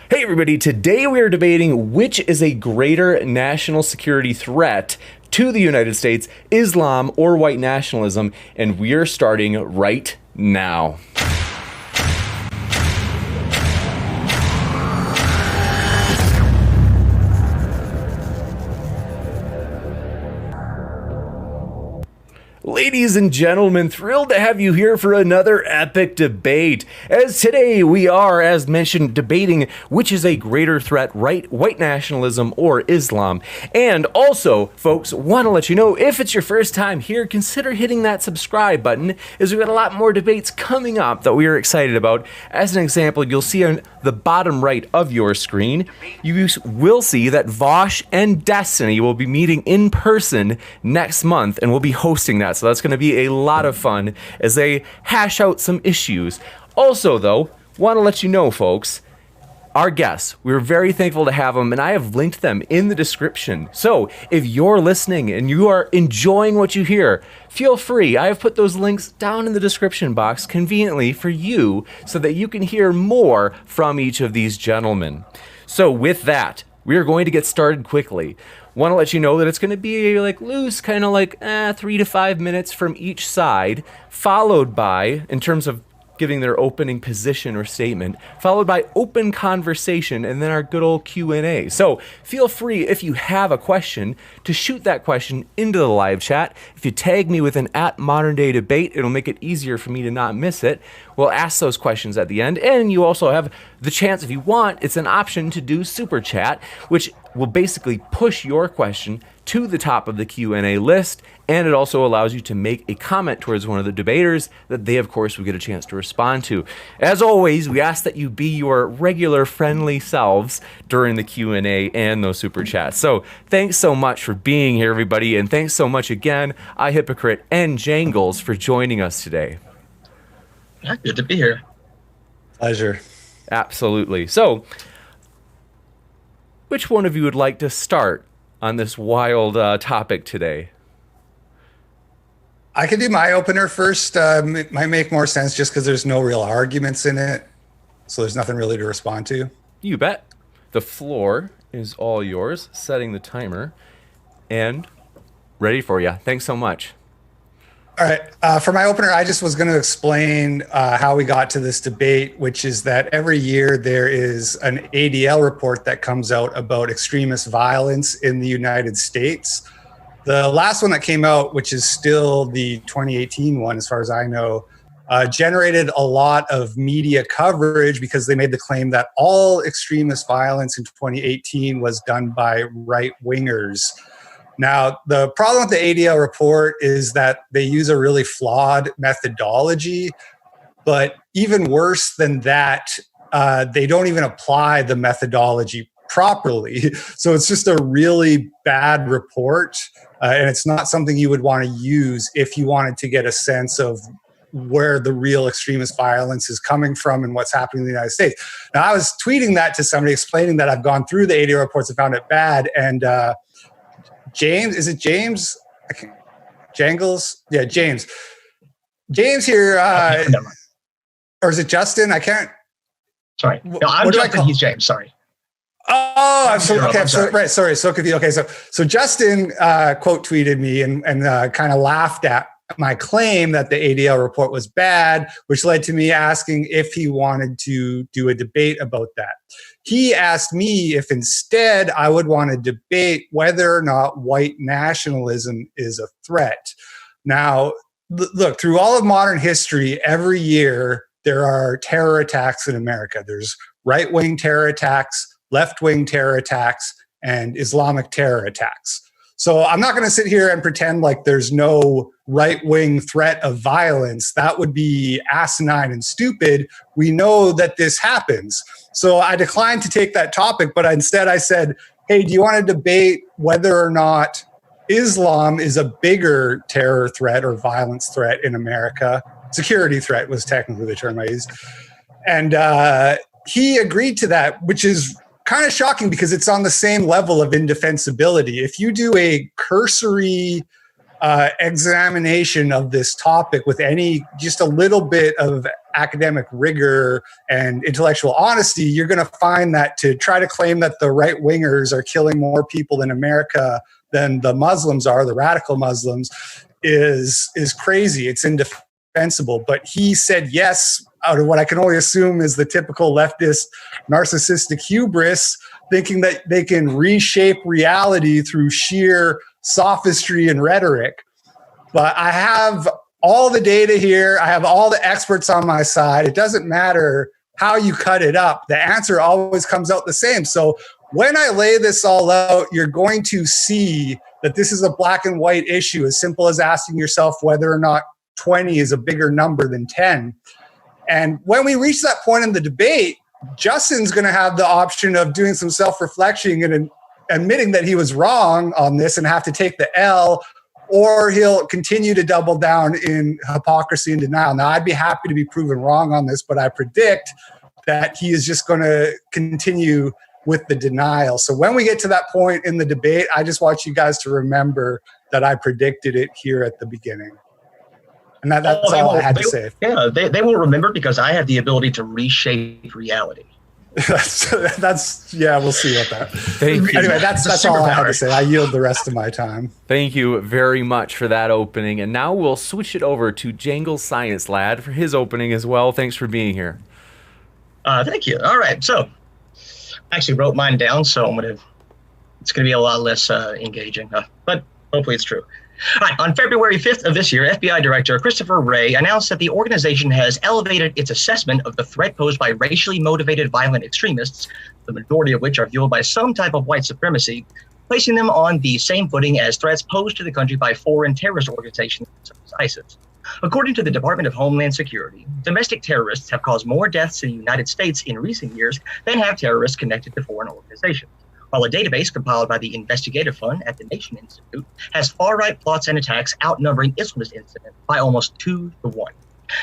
Hey everybody, today we are debating which is a greater national security threat to the United States, Islam or white nationalism, and we are starting right now. Ladies and gentlemen, thrilled to have you here for another epic debate. As today we are, as mentioned, debating which is a greater threat, white nationalism or Islam. And also, folks, want to let you know, if it's your first time here, consider hitting that subscribe button, as we've got a lot more debates coming up that we are excited about. As an example, you'll see on the bottom right of your screen, you will see that Vosh and Destiny will be meeting in person next month, and we'll be hosting that. So that's going to be a lot of fun as they hash out some issues. Also, though, want to let you know, folks, our guests, we're very thankful to have them, and I have linked them in the description. So if you're listening and you are enjoying what you hear, feel free. I have put those links down in the description box conveniently for you so that you can hear more from each of these gentlemen. So with that, we are going to get started quickly. Want to let you know that it's going to be like loose, kind of like 3 to 5 minutes from each side, followed by, in terms of giving their opening position or statement, followed by open conversation, and then our good old Q&A. So feel free, if you have a question, to shoot that question into the live chat. If you tag me with an @ModernDayDebate, it'll make it easier for me to not miss it. We'll ask those questions at the end, and you also have the chance, if you want, it's an option to do Super Chat, which will basically push your question to the top of the Q&A list, and it also allows you to make a comment towards one of the debaters that they, of course, will get a chance to respond to. As always, we ask that you be your regular friendly selves during the Q&A and those Super Chats. So thanks so much for being here, everybody, and thanks so much again, Hypocrite and Jangles, for joining us today. Yeah, good to be here. Pleasure. Absolutely. So, which one of you would like to start on this wild topic today? I could do my opener first. It might make more sense just because there's no real arguments in it. So there's nothing really to respond to. You bet. The floor is all yours. Setting the timer. And ready for you. Thanks so much. All right. For my opener, I just was going to explain how we got to this debate, which is that every year there is an ADL report that comes out about extremist violence in the United States. The last one that came out, which is still the 2018 one, as far as I know, generated a lot of media coverage because they made the claim that all extremist violence in 2018 was done by right-wingers. Now, the problem with the ADL report is that they use a really flawed methodology, but even worse than that, they don't even apply the methodology properly. So it's just a really bad report, and it's not something you would want to use if you wanted to get a sense of where the real extremist violence is coming from and what's happening in the United States. Now, I was tweeting that to somebody, explaining that I've gone through the ADL reports and found it bad, and James, is it James? Jangles? Yeah, James. James here, or is it Justin? I can't. Sorry. No, I'm Justin. He's James. Sorry. Oh, I'm so okay. I'm so right. Sorry, so confused. Okay, so Justin quote tweeted me and kind of laughed at my claim that the ADL report was bad, which led to me asking if he wanted to do a debate about that. He asked me if instead I would want to debate whether or not white nationalism is a threat. Now, look, through all of modern history, every year there are terror attacks in America. There's right-wing terror attacks, left-wing terror attacks, and Islamic terror attacks. So I'm not going to sit here and pretend like there's no right-wing threat of violence. That would be asinine and stupid. We know that this happens. So I declined to take that topic, but instead I said, hey, do you want to debate whether or not Islam is a bigger terror threat or violence threat in America? Security threat was technically the term I used. And he agreed to that, which is kind of shocking because it's on the same level of indefensibility. If you do a cursory examination of this topic with just a little bit of academic rigor and intellectual honesty, you're going to find that to try to claim that the right wingers are killing more people in America than the Muslims are, the radical Muslims, is crazy. It's indefensible. But he said yes out of what I can only assume is the typical leftist narcissistic hubris, thinking that they can reshape reality through sheer sophistry and rhetoric. But I have all the data here. I have all the experts on my side. It doesn't matter how you cut it up. The answer always comes out the same. So when I lay this all out, you're going to see that this is a black and white issue, as simple as asking yourself whether or not 20 is a bigger number than 10. And when we reach that point in the debate, Justin's going to have the option of doing some self-reflection and admitting that he was wrong on this and have to take the L, or he'll continue to double down in hypocrisy and denial. Now, I'd be happy to be proven wrong on this, but I predict that he is just going to continue with the denial. So when we get to that point in the debate, I just want you guys to remember that I predicted it here at the beginning. And that's all I had to say. Yeah, they won't remember because I have the ability to reshape reality. Yeah, we'll see about that. Thank you. Anyway, that's all I had to say. I yield the rest of my time. Thank you very much for that opening. And now we'll switch it over to Jangle Science Lad for his opening as well. Thanks for being here. Thank you. All right. So I actually wrote mine down, so it's going to be a lot less engaging, but hopefully it's true. All right, on February 5th of this year, FBI Director Christopher Wray announced that the organization has elevated its assessment of the threat posed by racially motivated violent extremists, the majority of which are fueled by some type of white supremacy, placing them on the same footing as threats posed to the country by foreign terrorist organizations such as ISIS. According to the Department of Homeland Security, domestic terrorists have caused more deaths in the United States in recent years than have terrorists connected to foreign organizations. While a database compiled by the Investigative Fund at the Nation Institute has far-right plots and attacks outnumbering Islamist incidents by almost 2 to 1.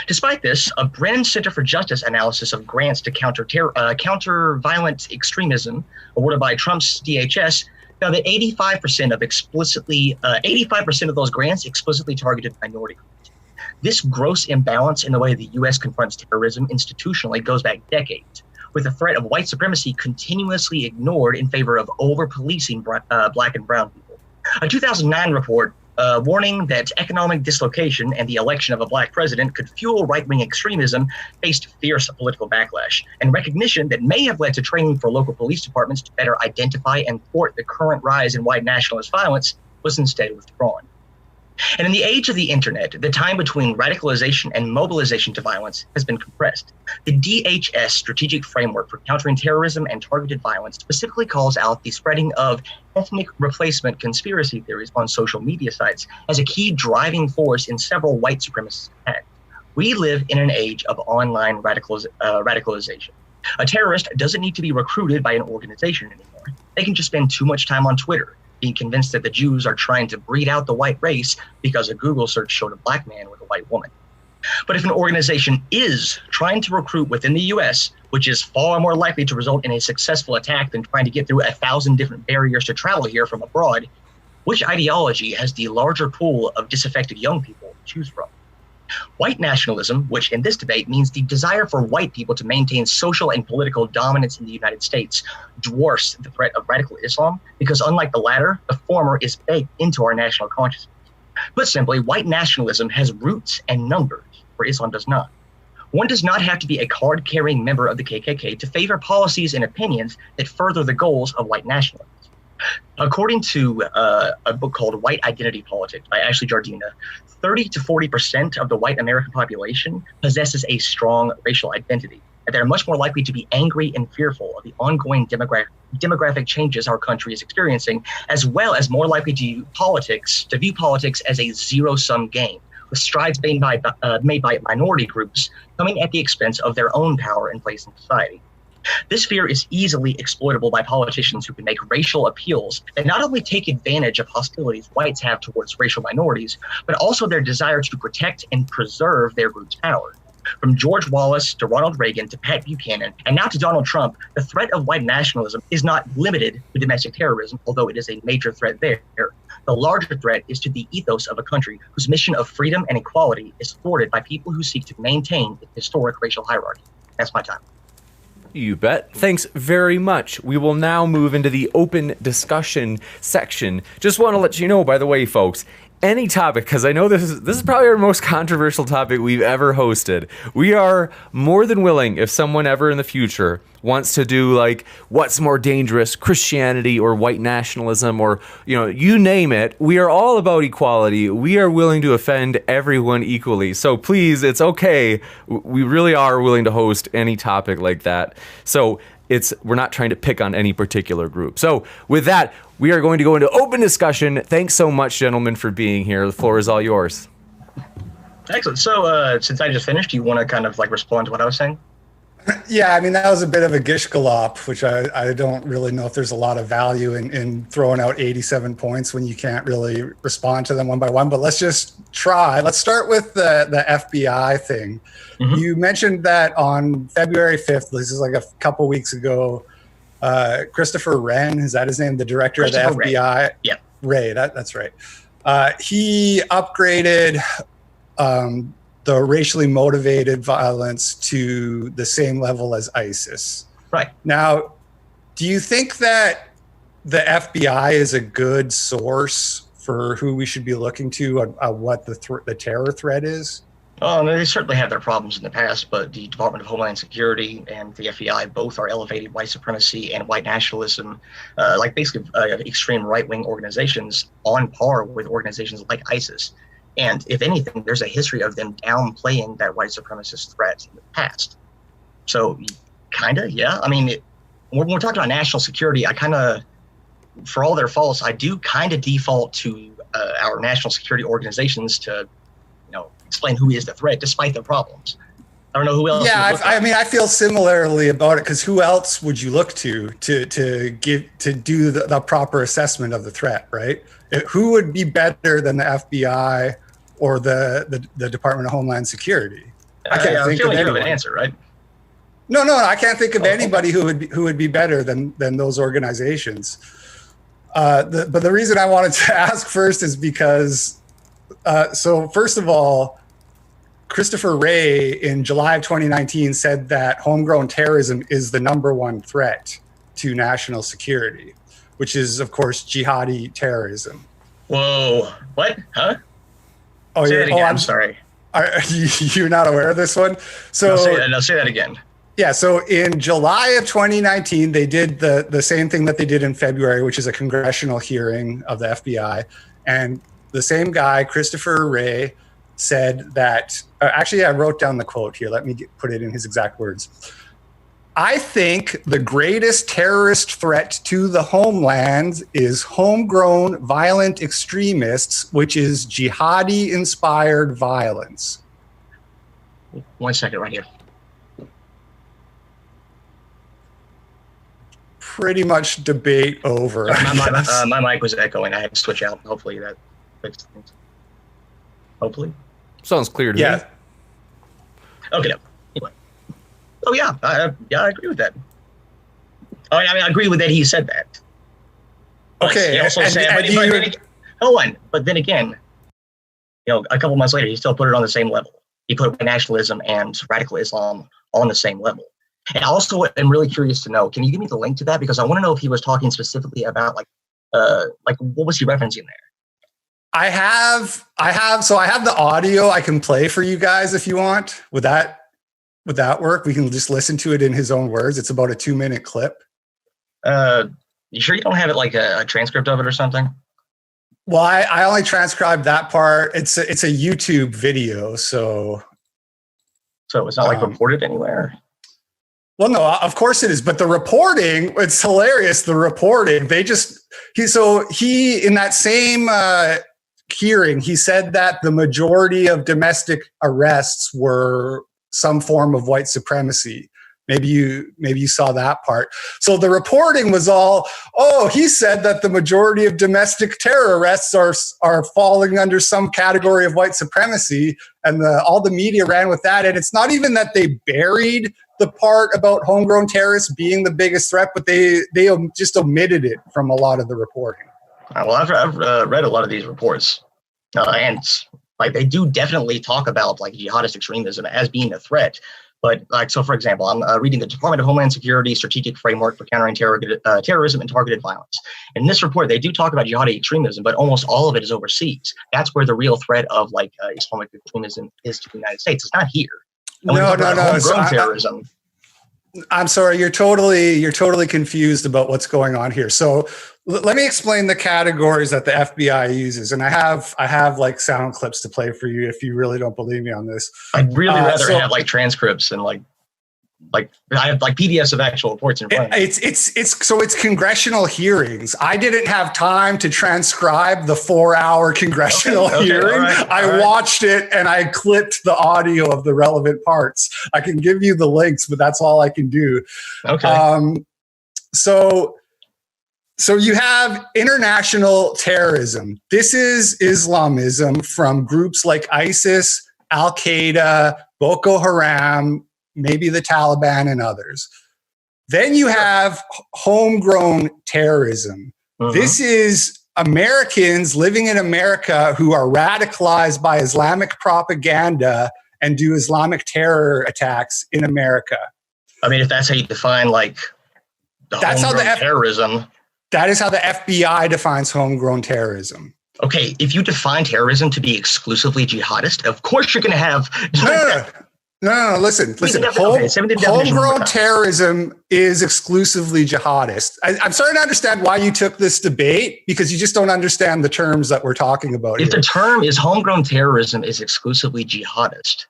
Despite this, a Brennan Center for Justice analysis of grants to counter violent extremism awarded by Trump's DHS found that 85% of those grants explicitly targeted minority groups. This gross imbalance in the way the U.S. confronts terrorism institutionally goes back decades, with the threat of white supremacy continuously ignored in favor of over-policing black and brown people. A 2009 report warning that economic dislocation and the election of a black president could fuel right-wing extremism faced fierce political backlash, and recognition that may have led to training for local police departments to better identify and thwart the current rise in white nationalist violence was instead withdrawn. And in the age of the internet, the time between radicalization and mobilization to violence has been compressed. The DHS strategic framework for countering terrorism and targeted violence specifically calls out the spreading of ethnic replacement conspiracy theories on social media sites as a key driving force in several white supremacist attacks. We live in an age of online radicalization. A terrorist doesn't need to be recruited by an organization anymore. They can just spend too much time on Twitter, being convinced that the Jews are trying to breed out the white race because a Google search showed a black man with a white woman. But if an organization is trying to recruit within the U.S., which is far more likely to result in a successful attack than trying to get through 1,000 different barriers to travel here from abroad, which ideology has the larger pool of disaffected young people to choose from? White nationalism, which in this debate means the desire for white people to maintain social and political dominance in the United States, dwarfs the threat of radical Islam because, unlike the latter, the former is baked into our national consciousness. Put simply, white nationalism has roots and numbers, where Islam does not. One does not have to be a card-carrying member of the KKK to favor policies and opinions that further the goals of white nationalism. According to a book called White Identity Politics by Ashley Jardina, 30 to 40% of the white American population possesses a strong racial identity, and they're much more likely to be angry and fearful of the ongoing demographic changes our country is experiencing, as well as more likely to view politics as a zero-sum game, with strides made by minority groups coming at the expense of their own power and place in society. This fear is easily exploitable by politicians who can make racial appeals that not only take advantage of hostilities whites have towards racial minorities, but also their desire to protect and preserve their group's power. From George Wallace to Ronald Reagan to Pat Buchanan, and now to Donald Trump, the threat of white nationalism is not limited to domestic terrorism, although it is a major threat there. The larger threat is to the ethos of a country whose mission of freedom and equality is thwarted by people who seek to maintain the historic racial hierarchy. That's my time. You bet. Thanks very much. We will now move into the open discussion section. Just want to let you know, by the way, folks, any topic, because I know this is probably our most controversial topic we've ever hosted. We are more than willing, if someone ever in the future wants to do like what's more dangerous, Christianity or white nationalism, or you name it, we are all about equality. We are willing to offend everyone equally. So please, it's okay. We really are willing to host any topic like that. So we're not trying to pick on any particular group. So with that, we are going to go into open discussion. Thanks so much, gentlemen, for being here. The floor is all yours. Excellent. So since I just finished, do you want to kind of like respond to what I was saying? Yeah, I mean, that was a bit of a gish gallop, which I don't really know if there's a lot of value in throwing out 87 points when you can't really respond to them one by one. But let's just try. Let's start with the FBI thing. Mm-hmm. You mentioned that on February 5th, this is like a couple weeks ago, Christopher Wren, is that his name? The director of the FBI? Ray. Yeah. Ray, that's right. He upgraded the racially motivated violence to the same level as ISIS. Right. Now, do you think that the FBI is a good source for who we should be looking to on what the terror threat is? They certainly have their problems in the past, but the Department of Homeland Security and the FBI both are elevated white supremacy and white nationalism, like basically extreme right-wing organizations on par with organizations like ISIS. And if anything, there's a history of them downplaying that white supremacist threat in the past. So kind of, yeah. I mean, when we're talking about national security, I kind of, for all their faults, I do kind of default to our national security organizations to, explain who is the threat despite their problems. I don't know who else. Yeah, I feel similarly about it, because who else would you look to do the proper assessment of the threat, right? Who would be better than the FBI or the Department of Homeland Security? I can't think of anyone. You have an answer, right? No, I can't think of anybody who would be better than those organizations. But the reason I wanted to ask first is because, so first of all, Christopher Wray in July of 2019 said that homegrown terrorism is the #1 threat to national security, which is, of course, jihadi terrorism. Whoa, what? Huh? Oh, say that again. I'm sorry. You're not aware of this one? So say that again. Yeah, so in July of 2019, they did the same thing that they did in February, which is a congressional hearing of the FBI. And the same guy, Christopher Wray, said that, actually, I wrote down the quote here. Let me put it in his exact words. I think the greatest terrorist threat to the homeland is homegrown violent extremists, which is jihadi-inspired violence. 1 second right here. Pretty much debate over. My mic was echoing. I had to switch out. Hopefully that fixed things. Hopefully. Sounds clear to me. Okay. No. Anyway. Oh yeah, I agree with that. I agree with that. He said that. Okay. But then again, a couple months later, he still put it on the same level. He put nationalism and radical Islam on the same level. And also, I'm really curious to know, can you give me the link to that? Because I want to know if he was talking specifically about like what was he referencing there? I have the audio I can play for you guys if you want. Would that work? We can just listen to it in his own words. It's about a 2-minute clip. You sure you don't have it like a transcript of it or something? Well, I only transcribed that part. It's a YouTube video, so it's not like reported anywhere. Well, no, of course it is. But the reporting, it's hilarious. The reporting, he in that same hearing, he said that the majority of domestic arrests were some form of white supremacy. Maybe you saw that part. So the reporting was all, oh, he said that the majority of domestic terror arrests are falling under some category of white supremacy, and all the media ran with that. And it's not even that they buried the part about homegrown terrorists being the biggest threat, but they just omitted it from a lot of the reporting. Well, I've read a lot of these reports, and like they do definitely talk about like jihadist extremism as being a threat. But like, so for example, I'm reading the Department of Homeland Security Strategic Framework for Countering Terrorism and Targeted Violence. In this report, they do talk about jihadi extremism, but almost all of it is overseas. That's where the real threat of like Islamic extremism is to the United States. It's not here. No. Homegrown terrorism. I'm sorry, you're totally confused about what's going on here. So let me explain the categories that the FBI uses, and I have like sound clips to play for you if you really don't believe me on this. I'd really rather have like transcripts and like I have like PDFs of actual reports in front of me. It's congressional hearings. I didn't have time to transcribe the 4-hour congressional hearing. All right. Watched it and I clipped the audio of the relevant parts. I can give you the links, but that's all I can do. Okay. So you have international terrorism. This is Islamism from groups like ISIS, Al-Qaeda, Boko Haram, maybe the Taliban and others. Then you have homegrown terrorism. This is Americans living in America who are radicalized by Islamic propaganda and do Islamic terror attacks in America. I mean, if that's how you define like terrorism. That is how the FBI defines homegrown terrorism. Okay, if you define terrorism to be exclusively jihadist, of course you're going to have... No, listen. Homegrown terrorism is exclusively jihadist. I'm starting to understand why you took this debate, because you just don't understand the terms that we're talking about If here. the term is homegrown terrorism is exclusively jihadist,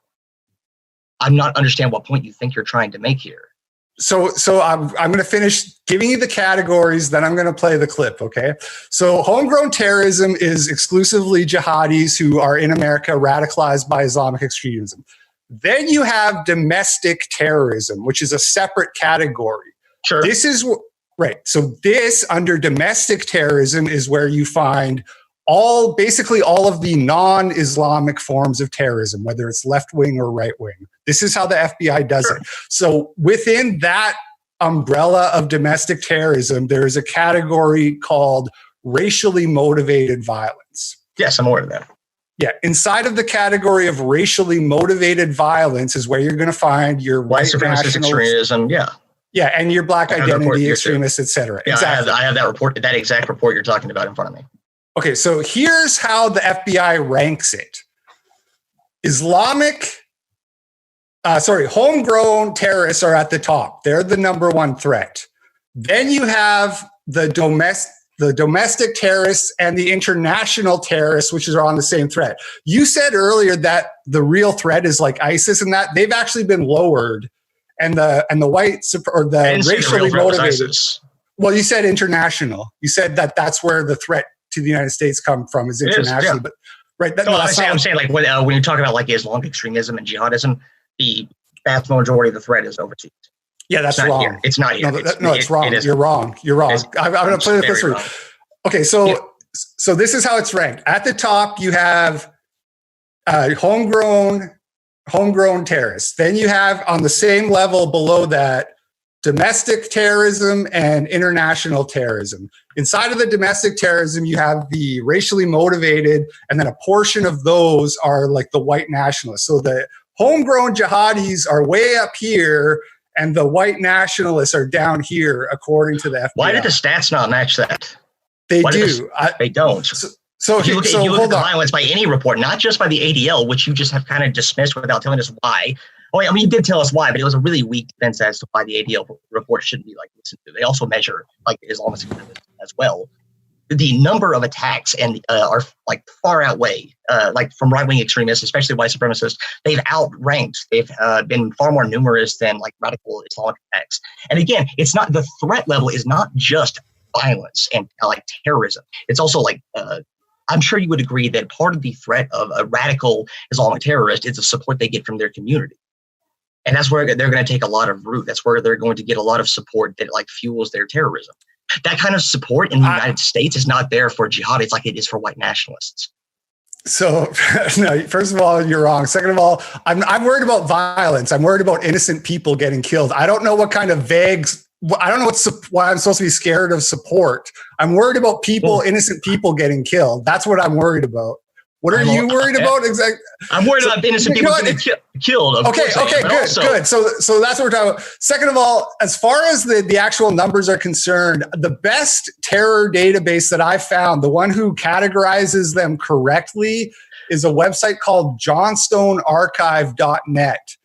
I'm not understand what point you think you're trying to make here. So I'm going to finish giving you the categories, then I'm going to play the clip, okay? So homegrown terrorism is exclusively jihadis who are in America radicalized by Islamic extremism. Then you have domestic terrorism, which is a separate category. Sure. Right. So this, under domestic terrorism, is where you find basically all of the non-Islamic forms of terrorism, whether it's left-wing or right-wing. This is how the FBI does it. So within that umbrella of domestic terrorism, there is a category called racially motivated violence. Yes, I'm aware of that. Yeah, inside of the category of racially motivated violence is where you're going to find your white supremacist extremism, yeah, and your black identity extremists, etc. Yeah, exactly. I have that report, that exact report you're talking about in front of me. Okay, so here's how the FBI ranks it. Homegrown terrorists are at the top. They're the number one threat. Then you have the domestic terrorists and the international terrorists, which are on the same threat. You said earlier that the real threat is like ISIS, and that they've actually been lowered, and the racially motivated. Well, you said international. You said that's where the threat to the United States come from is international, but right. I'm saying like when you talk about like Islamic extremism and jihadism, the vast majority of the threat is overseas. Yeah, that's wrong. Here. It's not here. It's wrong. You're wrong. I'm going to play this through. Okay, so this is how it's ranked. At the top, you have homegrown terrorists. Then you have on the same level below that domestic terrorism and international terrorism. Inside of the domestic terrorism, you have the racially motivated, and then a portion of those are like the white nationalists. So the homegrown jihadis are way up here, and the white nationalists are down here, according to the FBI. Why did the stats not match that? They do. They don't. So if you look at the violence by any report, not just by the ADL, which you just have kind of dismissed without telling us why. Oh, I mean, you did tell us why, but it was a really weak defense as to why the ADL report shouldn't be like listened to. They also measure like Islamist as well. The number of attacks and are like far outweigh like from right-wing extremists, especially white supremacists. They've outranked. They've been far more numerous than like radical Islamic attacks. And again, it's not, the threat level is not just violence and like terrorism. It's also like I'm sure you would agree that part of the threat of a radical Islamic terrorist is the support they get from their community. And that's where they're going to take a lot of root. That's where they're going to get a lot of support that like fuels their terrorism. That kind of support in the United States is not there for jihadis like it is for white nationalists. So, no, first of all, you're wrong. Second of all, I'm worried about violence. I'm worried about innocent people getting killed. I don't know what kind of vague. I don't know why I'm supposed to be scared of support. I'm worried about people, innocent people getting killed. That's what I'm worried about. What are you worried about exactly? I'm worried about innocent people getting killed. Okay, good. So that's what we're talking about. Second of all, as far as the actual numbers are concerned, the best terror database that I found, the one who categorizes them correctly, is a website called johnstonearchive.net.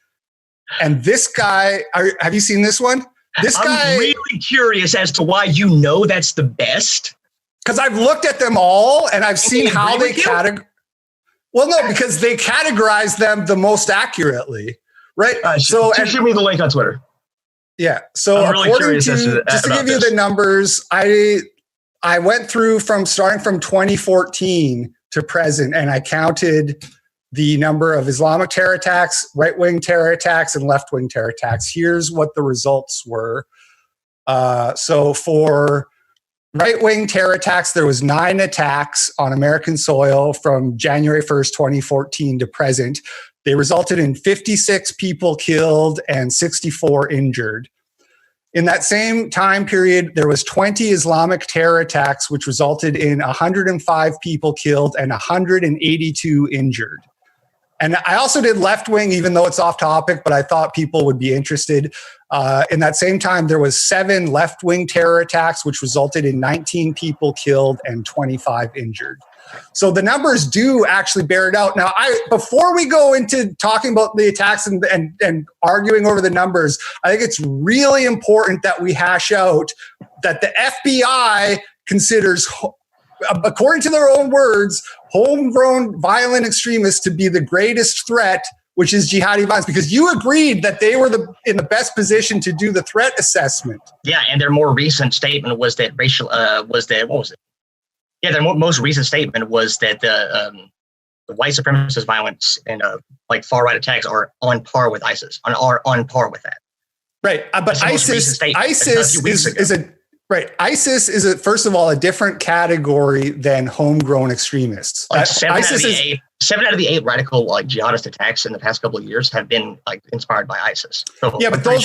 And this guy, have you seen this one? I'm really curious as to why you know that's the best. Because I've looked at them all and I've seen how they categorize. Well, no, because they categorize them the most accurately, right? So shoot me the link on Twitter. Yeah. So I'm really curious just to give you the numbers, I went through starting from 2014 to present, and I counted the number of Islamic terror attacks, right-wing terror attacks, and left-wing terror attacks. Here's what the results were. So for right-wing terror attacks, there was 9 attacks on American soil from January 1st, 2014 to present. They resulted in 56 people killed and 64 injured. In that same time period, there was 20 Islamic terror attacks, which resulted in 105 people killed and 182 injured. And I also did left-wing, even though it's off topic, but I thought people would be interested. In that same time, there was 7 left-wing terror attacks, which resulted in 19 people killed and 25 injured. So the numbers do actually bear it out. Now, before we go into talking about the attacks and arguing over the numbers, I think it's really important that we hash out that the FBI considers, according to their own words, homegrown violent extremists to be the greatest threat, which is jihadi violence, because you agreed that they were in the best position to do the threat assessment. Yeah, and their more recent statement was that their most recent statement was that the white supremacist violence and far right attacks are on par with ISIS, are on par with that. Right, but ISIS is first of all a different category than homegrown extremists. Seven out of the eight radical jihadist attacks in the past couple of years have been inspired by ISIS. So yeah, but those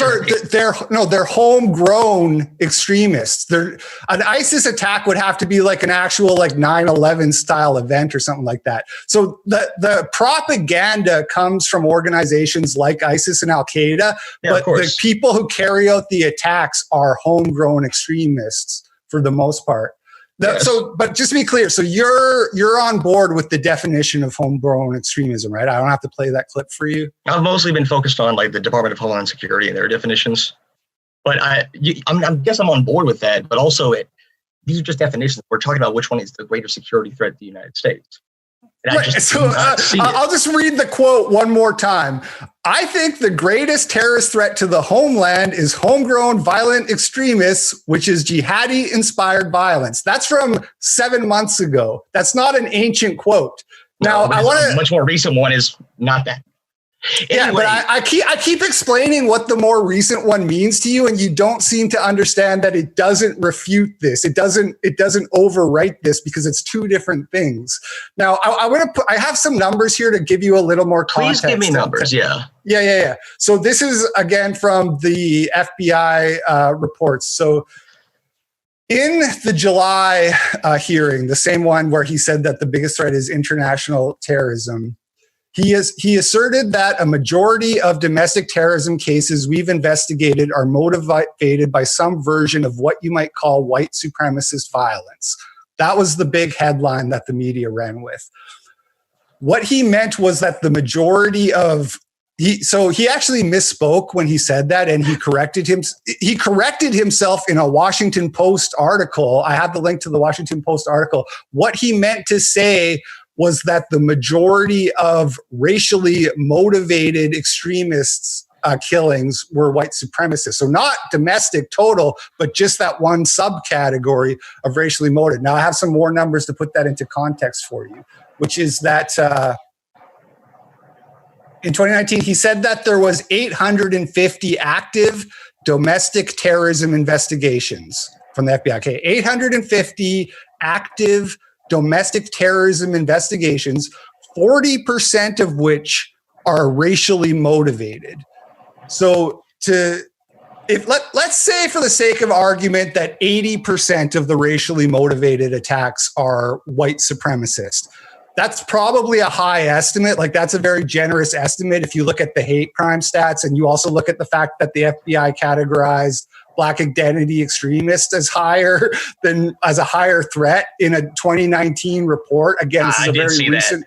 they're homegrown extremists. An ISIS attack would have to be like an actual 9/11 style event or something like that. So the propaganda comes from organizations like ISIS and Al Qaeda, but the people who carry out the attacks are homegrown extremists for the most part. Yes. But just to be clear, so you're on board with the definition of homegrown extremism, right? I don't have to play that clip for you. I've mostly been focused on the Department of Homeland Security and their definitions, but I guess I'm on board with that. But also, these are just definitions. We're talking about which one is the greater security threat to the United States. Right. I'll just read the quote one more time. I think the greatest terrorist threat to the homeland is homegrown violent extremists, which is jihadi-inspired violence. That's from 7 months ago. That's not an ancient quote. Now, a much more recent one is not that. Yeah, anyway. But I keep explaining what the more recent one means to you, and you don't seem to understand that it doesn't refute this. It doesn't overwrite this because it's two different things. Now, I have some numbers here to give you a little more context. Please give me numbers. Yeah. Yeah. So this is again from the FBI reports. So in the July hearing, the same one where he said that the biggest threat is international terrorism. He asserted that a majority of domestic terrorism cases we've investigated are motivated by some version of what you might call white supremacist violence. That was the big headline that the media ran with. What he meant was that the majority of he actually misspoke when he said that, and he corrected himself in a Washington Post article. I have the link to the Washington Post article. What he meant to say was that the majority of racially motivated extremists killings were white supremacists. So not domestic total, but just that one subcategory of racially motivated. Now I have some more numbers to put that into context for you, which is that In 2019, he said that there was 850 active domestic terrorism investigations from the FBI. Okay, 850 active domestic terrorism investigations, 40% of which are racially motivated. So let's say for the sake of argument that 80% of the racially motivated attacks are white supremacist. That's probably a high estimate. Like, that's a very generous estimate if you look at the hate crime stats and you also look at the fact that the FBI categorized Black identity extremists as higher threat in a 2019 report. Again, this is a very recent.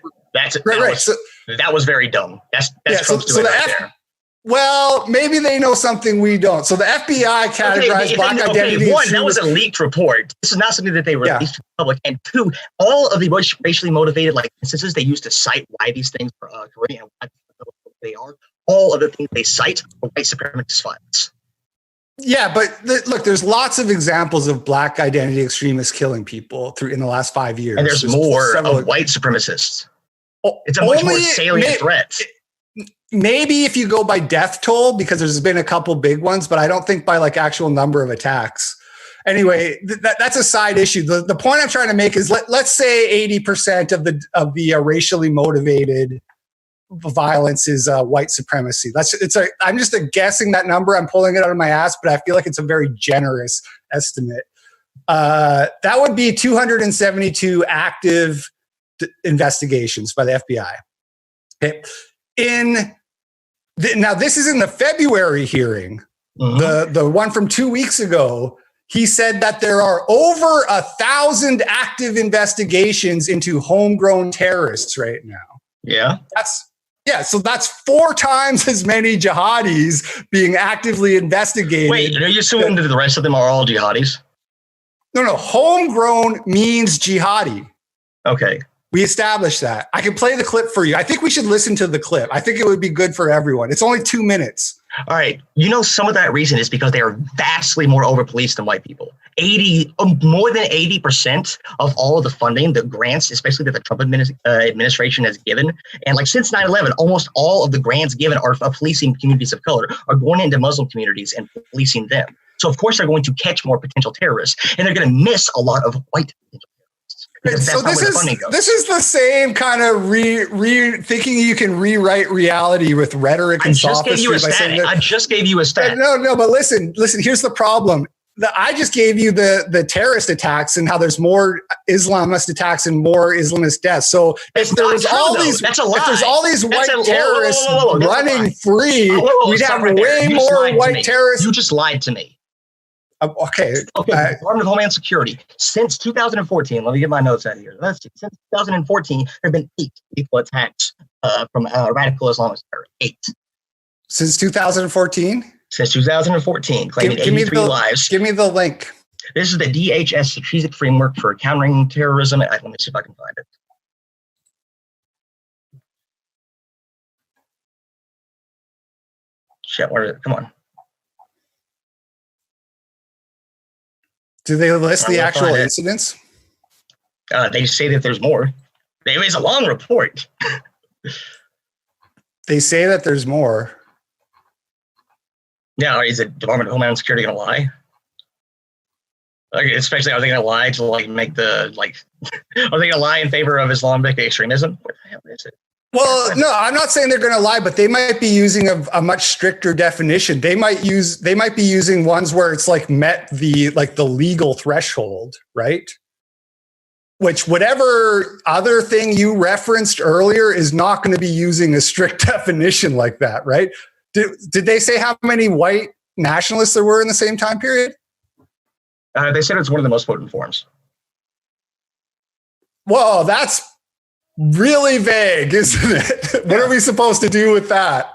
That was very dumb. That's Trump's doing right there. Well, maybe they know something we don't. So the FBI categorized Black identity. One, that was a leaked report. This is not something that they released to the public. And two, all of the racially motivated instances they use to cite why these things are occurring and why they are, all of the things they cite are white supremacist violence. Yeah, but look, there's lots of examples of Black identity extremists killing people in the last 5 years. And there's more of white supremacists. It's a much more salient threat. Maybe if you go by death toll, because there's been a couple big ones, but I don't think by actual number of attacks. Anyway, that's a side issue. The point I'm trying to make is let's say 80% of the racially motivated violence is white supremacy. I'm just guessing that number. I'm pulling it out of my ass, but I feel like it's a very generous estimate. That would be 272 active investigations by the FBI. Okay. Now, this is in the February hearing, the one from 2 weeks ago. He said that there are over 1,000 active investigations into homegrown terrorists right now. Yeah. So that's 4 times as many jihadis being actively investigated. Wait, are you assuming that the rest of them are all jihadis? No. Homegrown means jihadi. Okay. We established that. I can play the clip for you. I think we should listen to the clip. I think it would be good for everyone. It's only 2 minutes. All right. Some of that reason is because they are vastly more over-policed than white people. More than 80% of all of the funding, the grants, especially that the Trump administration has given. And since 9/11, almost all of the grants given are policing communities of color, are going into Muslim communities and policing them. So, of course, they're going to catch more potential terrorists, and they're going to miss a lot of white potential. So this is the same kind of thinking you can rewrite reality with rhetoric and sophistry. I just gave you a stat. No, but listen, here's the problem. I just gave you the terrorist attacks and how there's more Islamist attacks and more Islamist deaths. So if there's all these white terrorists running free, we'd have way more white terrorists. You just lied to me. Okay. The Department of Homeland Security, since 2014, let me get my notes out of here. Let's see. Since 2014, there have been 8 lethal attacks from radical Islamist terror. 8. Since 2014? Since 2014, claiming 83 lives. Give me the link. This is the DHS Strategic Framework for Countering Terrorism. Let me see if I can find it. Shit, where is it? Come on. Do they list the actual incidents? They say that there's more. It's a long report. They say that there's more. Now, is the Department of Homeland Security going to lie? Especially, are they going to lie to make the are they going to lie in favor of Islamic extremism? What the hell is it? Well, no, I'm not saying they're going to lie, but they might be using a much stricter definition. They might be using ones where it's met the legal threshold, right? Which whatever other thing you referenced earlier is not going to be using a strict definition like that, right? Did they say how many white nationalists there were in the same time period? They said it's one of the most potent forms. Whoa, that's really vague, isn't it? What are we supposed to do with that?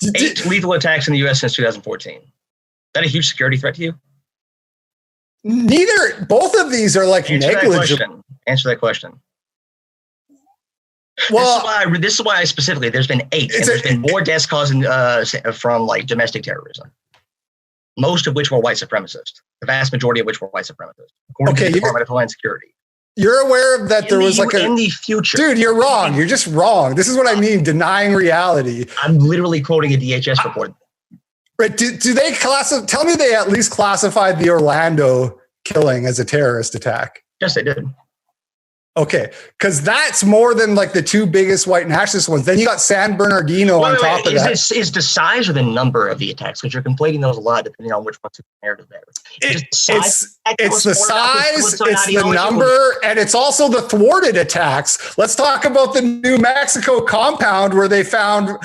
8 lethal attacks in the U.S. since 2014. Is that a huge security threat to you? Both of these are negligible. Answer that question. Well, this is why specifically there's been 8, and there's been more deaths causing from domestic terrorism. Most of which were white supremacists. The vast majority of which were white supremacists, according to the Department of Homeland Security. You're aware of that there was like in the future. Dude, you're wrong. You're just wrong. This is what I mean, denying reality. I'm literally quoting a DHS report. Right. Do they tell me they at least classified the Orlando killing as a terrorist attack? Yes, they did. Okay, because that's more than like the two biggest white nationalist ones. Then you got San Bernardino on top of that. Is the size or the number of the attacks? Because you're conflating those a lot depending on which one's the narrative there. It's the size, it's the number, and it's also the thwarted attacks. Let's talk about the New Mexico compound where they found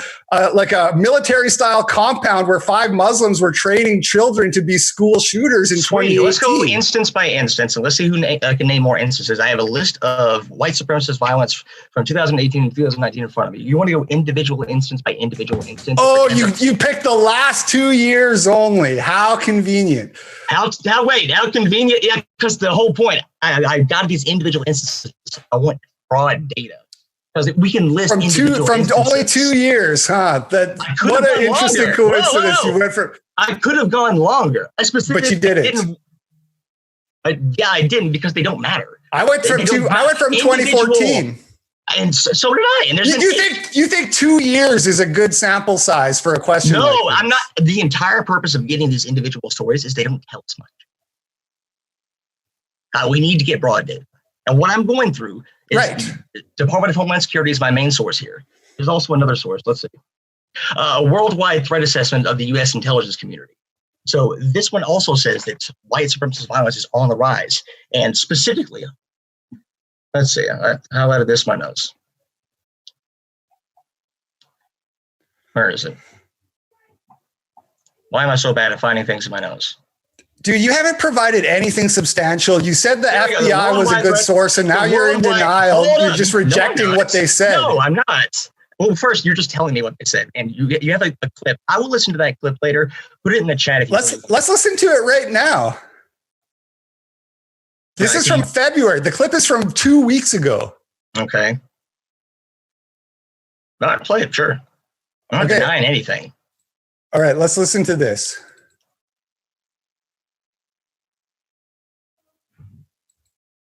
like a military-style compound where 5 Muslims were training children to be school shooters in 2018. Let's go instance by instance, and let's see who can name more instances. I have a list of white supremacist violence from 2018 and 2019 in front of me. You want to go individual instance by individual instance? Oh, you picked the last 2 years only. How convenient. How convenient? Yeah, because the whole point, I got these individual instances. I want broad data. Because we can list from only 2 years, huh? What an interesting coincidence. Whoa. You went from. I could have gone longer. But you didn't. Yeah, I didn't because they don't matter. I went from 2014, and so did I. And you think 2 years is a good sample size for a question? No, like I'm not. The entire purpose of getting these individual stories is they don't tell us much. We need to get broad data, and what I'm going through. Right. Department of Homeland Security is my main source here. There's also another source. Let's see. A worldwide threat assessment of the U.S. intelligence community. So this one also says that white supremacist violence is on the rise. And specifically, let's see. I highlighted this in my notes. Where is it? Why am I so bad at finding things in my notes? Dude, you haven't provided anything substantial. You said the FBI was a good source, and now you're in denial. You're just rejecting what they said. No, I'm not. Well, first, you're just telling me what they said, and you have a clip. I will listen to that clip later. Put it in the chat if you want. Let's listen to it right now. This is from February. The clip is from 2 weeks ago. Okay. All right, play it, sure. I'm not denying anything. All right, let's listen to this.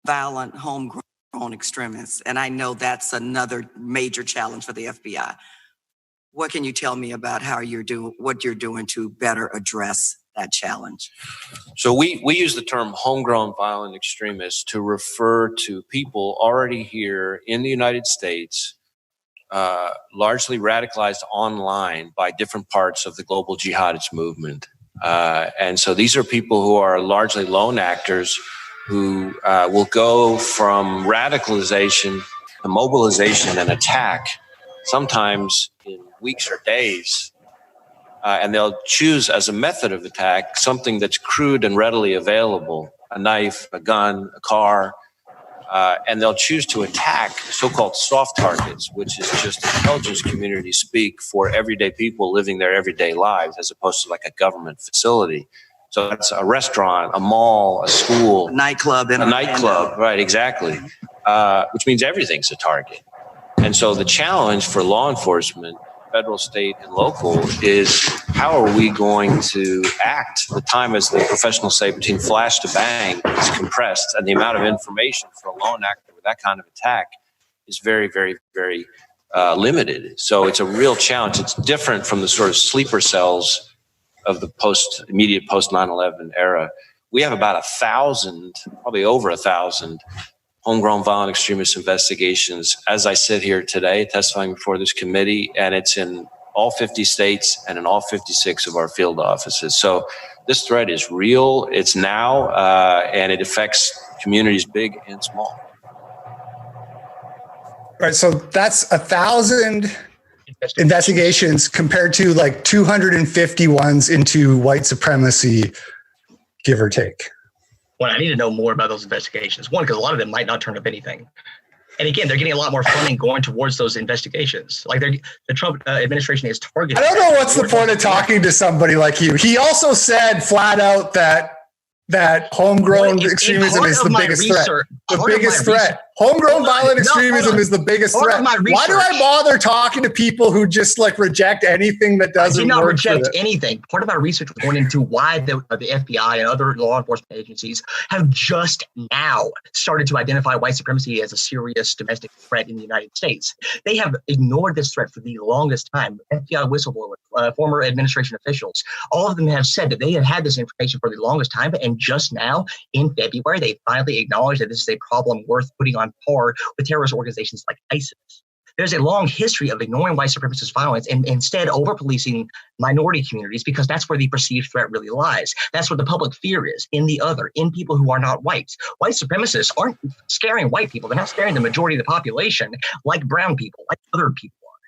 Violent, homegrown extremists. And I know that's another major challenge for the FBI. What can you tell me about what you're doing to better address that challenge? So we use the term homegrown violent extremists to refer to people already here in the United States, largely radicalized online by different parts of the global jihadist movement. And so these are people who are largely lone actors who will go from radicalization to mobilization and attack, sometimes in weeks or days. And they'll choose as a method of attack something that's crude and readily available, a knife, a gun, a car, and they'll choose to attack so-called soft targets, which is just intelligence community speak for everyday people living their everyday lives, as opposed to like a government facility. So that's a restaurant, a mall, a school, a nightclub, right? Exactly, which means everything's a target. And so the challenge for law enforcement, federal, state, and local, is how are we going to act? The time, as the professionals say, between flash to bang is compressed, and the amount of information for a lone actor with that kind of attack is very, very, very limited. So it's a real challenge. It's different from the sort of sleeper cells of the immediate post 9/11 era. We have about 1,000, probably over 1,000 homegrown violent extremist investigations as I sit here today testifying before this committee, and it's in all 50 states and in all 56 of our field offices. So this threat is real, it's now, and it affects communities big and small. Right, so that's 1,000 investigations compared to like 250 ones into white supremacy, give or take. Well, I need to know more about those investigations. One, because a lot of them might not turn up anything. And again, they're getting a lot more funding going towards those investigations. Like the Trump administration is targeting. I don't know what's the point of talking to somebody like you. He also said flat out that homegrown extremism is the biggest threat. The biggest threat. Homegrown violent extremism is the biggest threat. Why do I bother talking to people who just like reject anything that doesn't work? I did not reject anything. Part of my research was going into why the FBI and other law enforcement agencies have just now started to identify white supremacy as a serious domestic threat in the United States. They have ignored this threat for the longest time. FBI whistleblowers, former administration officials, all of them have said that they have had this information for the longest time, and just now in February, they finally acknowledged that this is a problem worth putting on par with terrorist organizations like ISIS. There's a long history of ignoring white supremacist violence and instead over-policing minority communities because that's where the perceived threat really lies. That's where the public fear is, in the other, in people who are not white. White supremacists aren't scaring white people. They're not scaring the majority of the population like brown people, like other people are.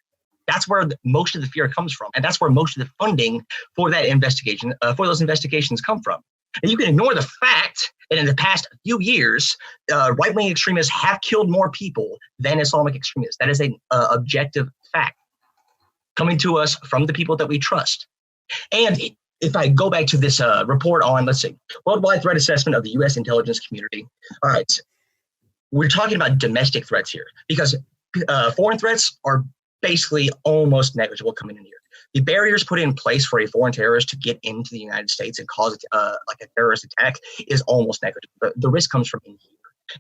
That's where most of the fear comes from. And that's where most of the funding for that investigation, for those investigations come from. And you can ignore the fact that in the past few years, right-wing extremists have killed more people than Islamic extremists. That is an objective fact coming to us from the people that we trust. And if I go back to this report on, let's see, Worldwide Threat Assessment of the U.S. Intelligence Community. All right, we're talking about domestic threats here because foreign threats are basically almost negligible coming in here. The barriers put in place for a foreign terrorist to get into the United States and cause like a terrorist attack is almost negligible. But the risk comes from in here.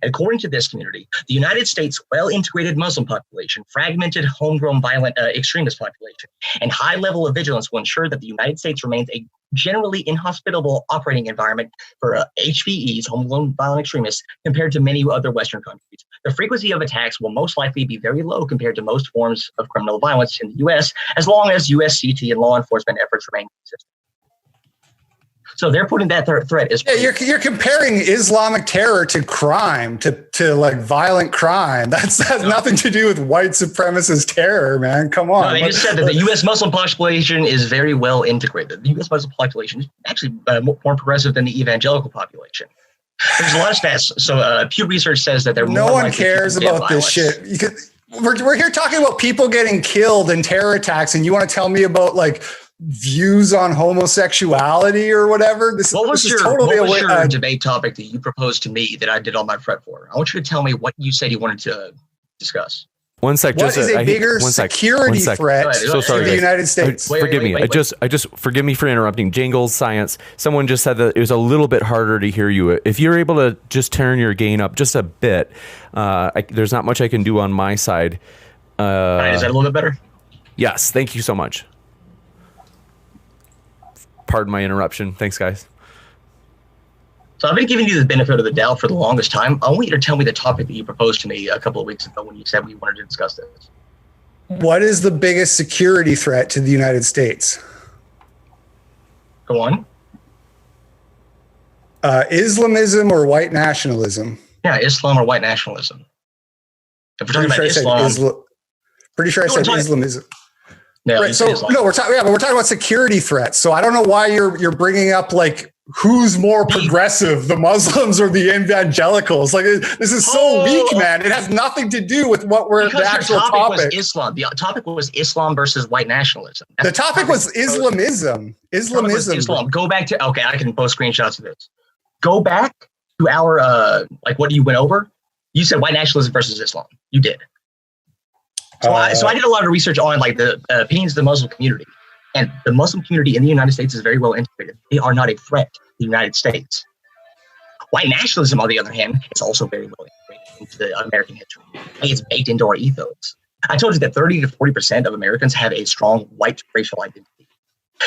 And according to this community, the United States' well-integrated Muslim population, fragmented homegrown violent extremist population, and high level of vigilance will ensure that the United States remains a generally inhospitable operating environment for HVEs, homegrown violent extremists, compared to many other Western countries. The frequency of attacks will most likely be very low compared to most forms of criminal violence in the U.S., as long as U.S. CT and law enforcement efforts remain consistent. So they're putting that threat as you're comparing Islamic terror to crime, to like violent crime. That has nothing to do with white supremacist terror, man. Come on. No, they just said that the U.S. Muslim population is very well integrated. The U.S. Muslim population is actually more progressive than the evangelical population. There's a lot of stats. So Pew Research says that no one cares about this shit. We're here talking about people getting killed in terror attacks, and you want to tell me about like views on homosexuality or whatever? What was your debate topic that you proposed to me that I did all my prep for? I want you to tell me what you said you wanted to discuss. One sec. What is a bigger security threat so sorry, to the United States? Forgive me. Forgive me for interrupting. Jingles Science. Someone just said that it was a little bit harder to hear you. If you're able to just turn your gain up just a bit, there's not much I can do on my side. Is that a little bit better? Yes. Thank you so much. Pardon my interruption. Thanks, guys. So I've been giving you the benefit of the doubt for the longest time. I want you to tell me the topic that you proposed to me a couple of weeks ago when you said we wanted to discuss this. What is the biggest security threat to the United States? Go on. Islamism or white nationalism? Yeah, Islam or white nationalism. If we're talking about Islam, pretty sure I said Islamism. No, right. So no, we're talking about security threats. So I don't know why you're bringing up like who's more progressive, the Muslims or the evangelicals. Like this is so weak, man. It has nothing to do with what we're the actual topic. Was Islam. The topic was Islam versus white nationalism. The topic was Islamism. Islam. Go back to I can post screenshots of this. Go back to our what you went over. You said white nationalism versus Islam. You did. So I did a lot of research on like the opinions of the Muslim community, and the Muslim community in the United States is very well integrated. They are not a threat to the United States. White nationalism, on the other hand, is also very well integrated into the American history. It's baked into our ethos. I told you that 30 to 40% of Americans have a strong white racial identity.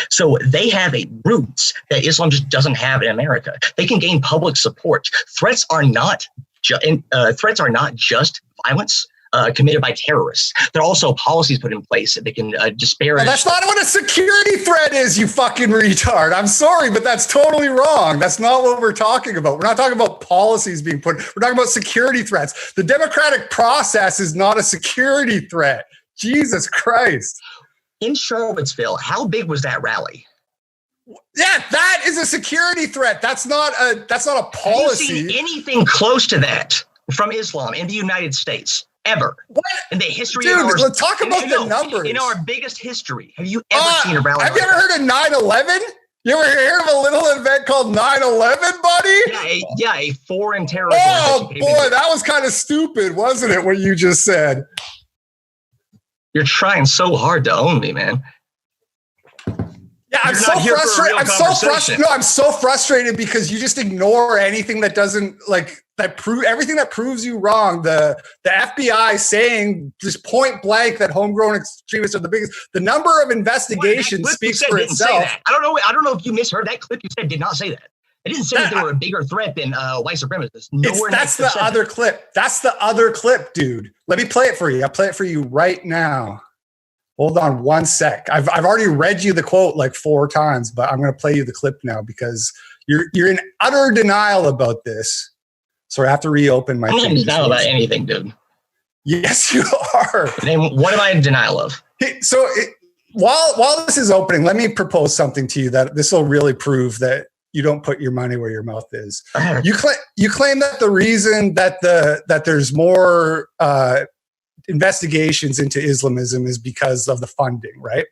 So they have a roots that Islam just doesn't have in America. They can gain public support. Threats are not just violence committed by terrorists. There are also policies put in place that they can disparage. Well, that's not what a security threat is, you fucking retard. I'm sorry, but that's totally wrong. That's not what we're talking about. We're not talking about policies being put. We're talking about security threats. The democratic process is not a security threat. Jesus Christ. In Charlottesville, how big was that rally? Yeah, that is a security threat. That's not a policy. Have you seen anything close to that from Islam in the United States? Ever. What? In the history of ours. Let's talk about the numbers. In our biggest history. Have you ever seen a rally? Have you ever heard of 9/11? You ever hear of a little event called 9/11, buddy? Yeah, a foreign terrorist. Oh boy, that was kind of stupid, wasn't it? What you just said. You're trying so hard to own me, man. Yeah, I'm so frustrated. I'm so frustrated because you just ignore anything that doesn't everything that proves you wrong. The FBI saying just point blank that homegrown extremists are the biggest. The number of investigations speaks for itself. I don't know if you misheard that clip. You said did not say that. It didn't say that they were a bigger threat than white supremacists. That's the other clip. That's the other clip, dude. Let me play it for you. I'll play it for you right now. Hold on one sec. I've already read you the quote like 4 times, but I'm going to play you the clip now because you're in utter denial about this. So I have to reopen my. I'm not in denial about anything, dude. Yes, you are. What am I in denial of? So while this is opening, let me propose something to you that this will really prove that you don't put your money where your mouth is. You claim that the reason that there's more investigations into Islamism is because of the funding, right?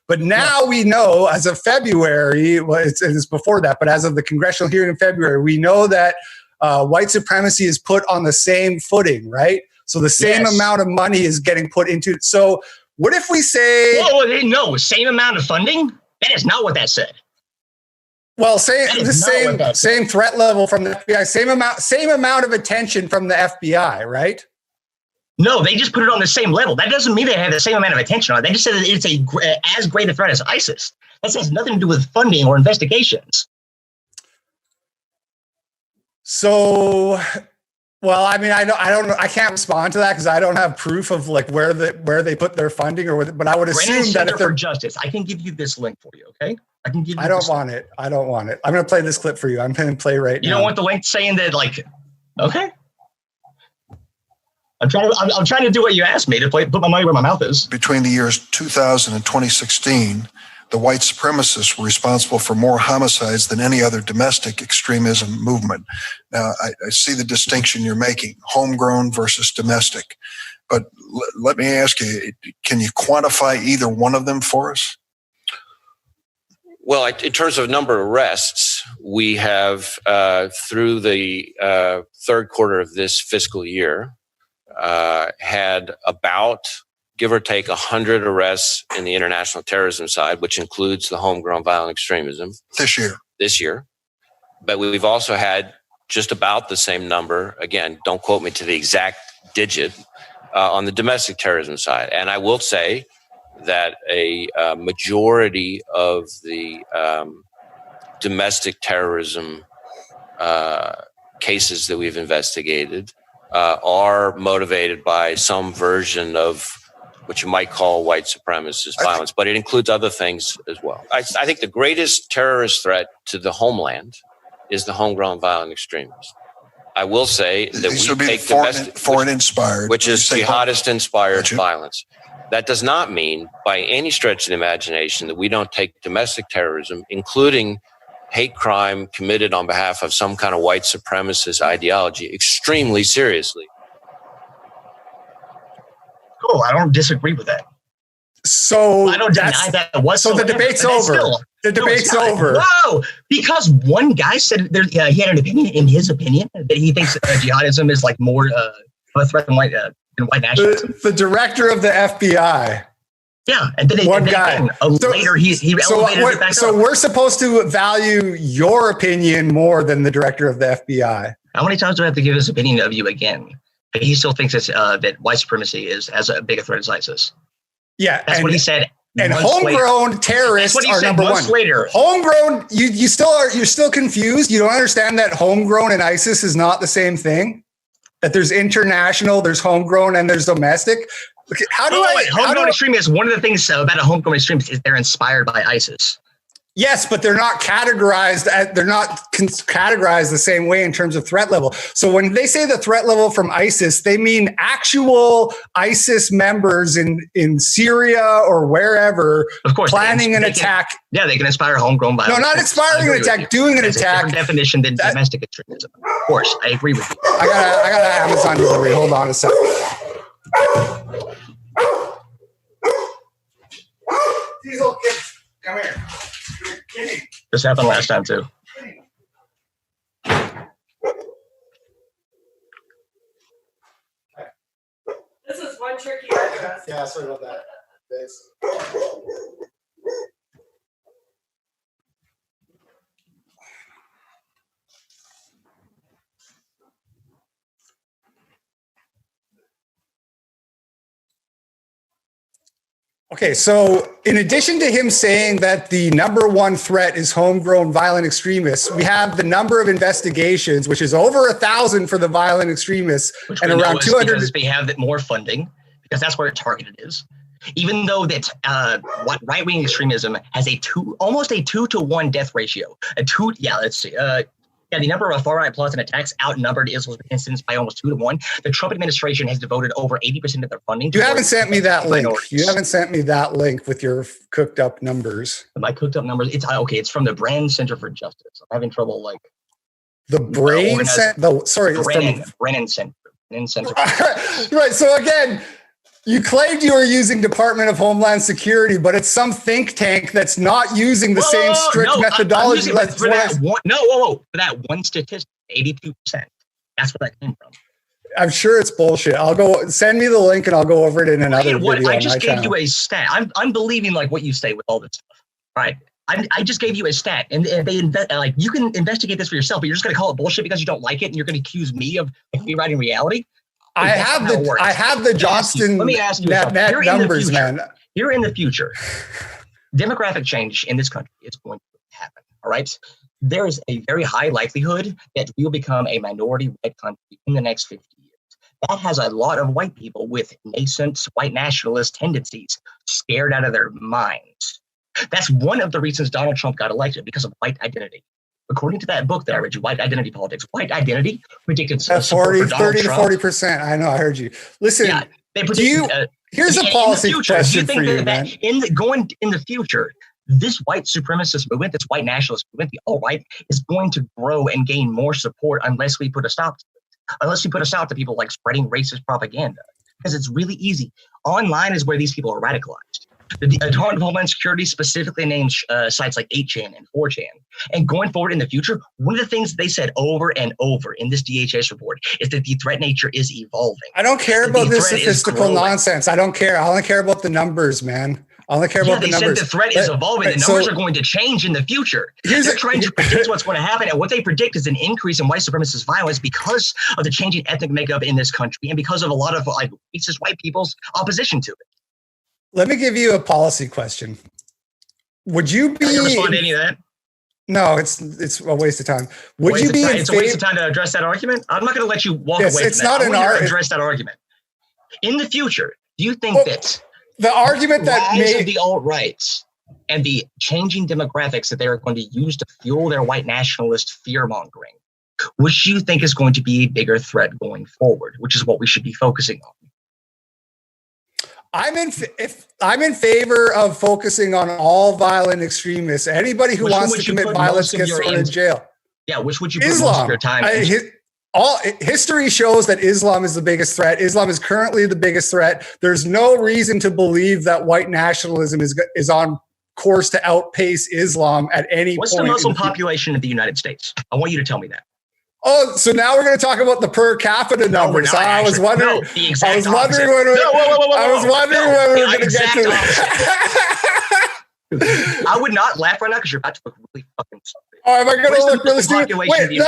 But now we know, as of February, it's before that, but as of the congressional hearing in February, we know that white supremacy is put on the same footing, right? So the same amount of money is getting put into it. So what if we say... No, same amount of funding? That is not what that said. Well, same threat level from the FBI, same amount of attention from the FBI, right? No, they just put it on the same level. That doesn't mean they have the same amount of attention on it. They just said that it's as great a threat as ISIS. That has nothing to do with funding or investigations. So, well, I mean, I don't know. I can't respond to that because I don't have proof of like where they put their funding but I would assume that if they're for justice, I can give you this link for you. Okay, I can give you. I don't want it. I'm going to play this clip for you. I'm going to play right now. You don't want the link saying that, like, okay. I'm trying to do what you asked me to put my money where my mouth is. Between the years 2000 and 2016, the white supremacists were responsible for more homicides than any other domestic extremism movement. Now, I see the distinction you're making, homegrown versus domestic. But let me ask you, can you quantify either one of them for us? Well, in terms of number of arrests, we have, through the third quarter of this fiscal year, had about, give or take, 100 arrests in the international terrorism side, which includes the homegrown violent extremism. This year. But we've also had just about the same number, again, don't quote me to the exact digit, on the domestic terrorism side. And I will say that a majority of the domestic terrorism cases that we've investigated are motivated by some version of what you might call white supremacist violence, but it includes other things as well. I think the greatest terrorist threat to the homeland is the homegrown violent extremist. I will say that we take foreign inspired, which is jihadist inspired violence. That does not mean by any stretch of the imagination that we don't take domestic terrorism, including hate crime committed on behalf of some kind of white supremacist ideology, extremely seriously. Cool. I don't disagree with that. So I don't deny that whatsoever. So the debate's over. The debate's over. Whoa! Because one guy said he had an opinion, in his opinion, that he thinks jihadism is like more of a threat than white nationalism. The director of the FBI. Yeah, and then later he elevated it back up. So we're supposed to value your opinion more than the director of the FBI. How many times do I have to give his opinion of you again? But he still thinks that white supremacy is as a big a threat as ISIS. Yeah, that's what he said. And homegrown terrorists are number one. Later. Homegrown, you're still confused. You don't understand that homegrown and ISIS is not the same thing. That there's international, there's homegrown, and there's domestic. Okay, homegrown extremists, one of the things about a homegrown extremist is they're inspired by ISIS. Yes, but they're not categorized the same way in terms of threat level. So when they say the threat level from ISIS, they mean actual ISIS members in Syria or wherever, of course, planning an attack. They can inspire homegrown violence. No, not inspiring an attack, doing an attack. A different definition than domestic extremism. Of course, I agree with you. I got an Amazon delivery. Hold on a second. These little kids, come here. This happened last time too. This is one tricky address. Yeah, sorry about that. Thanks. Okay, so in addition to him saying that the number one threat is homegrown violent extremists, we have the number of investigations, which is over 1,000 for the violent extremists, Which and we know around is 200. because we have that more funding, because that's where it targeted is. Even though that right-wing extremism has almost a 2-to-1 death ratio. Let's see. The number of far-right plots and attacks outnumbered Islam's incidents by almost 2-to-1. The Trump administration has devoted over 80% of their funding. You haven't sent me that link. minorities. You haven't sent me that link with your cooked up numbers. My cooked up numbers. It's okay. It's from the Brennan Center for Justice. I'm having trouble like The brain organized- center. Sorry, it's Brennan Center. Right. So again, you claimed you were using Department of Homeland Security, but it's some think tank that's not using the same strict methodology. For that one statistic, 82%. That's where that came from. I'm sure it's bullshit. I'll go send me the link and I'll go over it in another video. I just on my gave channel. you a stat. I'm believing like what you say with all this stuff. Right. I just gave you a stat, and they like you can investigate this for yourself, but you're just gonna call it bullshit because you don't like it, and you're gonna accuse me of rewriting reality. I have the Johnston Let me ask you net numbers, man. Here in the future, demographic change in this country is going to happen. All right. There is a very high likelihood that we will become a minority white country in the next 50 years. That has a lot of white people with nascent white nationalist tendencies scared out of their minds. That's one of the reasons Donald Trump got elected, because of white identity. According to that book that I read you, White Identity Politics, white identity predicted 30 to 40%. I know, I heard you. Listen, yeah, they predicted, here's a policy question for you, man. Going in the future, this white supremacist movement, this white nationalist movement, the alt-right, is going to grow and gain more support unless we put a stop to it. Unless we put a stop to people like spreading racist propaganda. Because it's really easy. Online is where these people are radicalized. The Department of Homeland Security specifically names sites like 8chan and 4chan. And going forward in the future, one of the things they said over and over in this DHS report is that the threat nature is evolving. I don't care about this statistical nonsense. I don't care. I only care about the numbers, man. I only care about the numbers. They said the threat is evolving. The numbers are going to change in the future. They're trying to predict what's going to happen. And what they predict is an increase in white supremacist violence because of the changing ethnic makeup in this country and because of a lot of like racist white people's opposition to it. Let me give you a policy question. Would you be? Can you respond to any of that? No, it's a waste of time. Would you be? It's a waste of time to address that argument. I'm not going to let you walk away from that. It's not an argument. Address that argument. In the future, do you think that the argument that made the alt-rights and the changing demographics that they're going to use to fuel their white nationalist fear-mongering, which you think is going to be a bigger threat going forward, which is what we should be focusing on? I'm in favor of focusing on all violent extremists. Anybody who wants to commit violence gets thrown in jail. Yeah, which would you put most of your time in? History shows that Islam is the biggest threat. Islam is currently the biggest threat. There's no reason to believe that white nationalism is on course to outpace Islam at any point. What's the Muslim population of the United States? I want you to tell me that. Oh, so now we're going to talk about the per capita numbers. No, I was wondering. No, the exact opposite. When we were going to get to that. I would not laugh right now because you're about to look really fucking stupid. Oh, am I going to look really stupid? Wait, no. You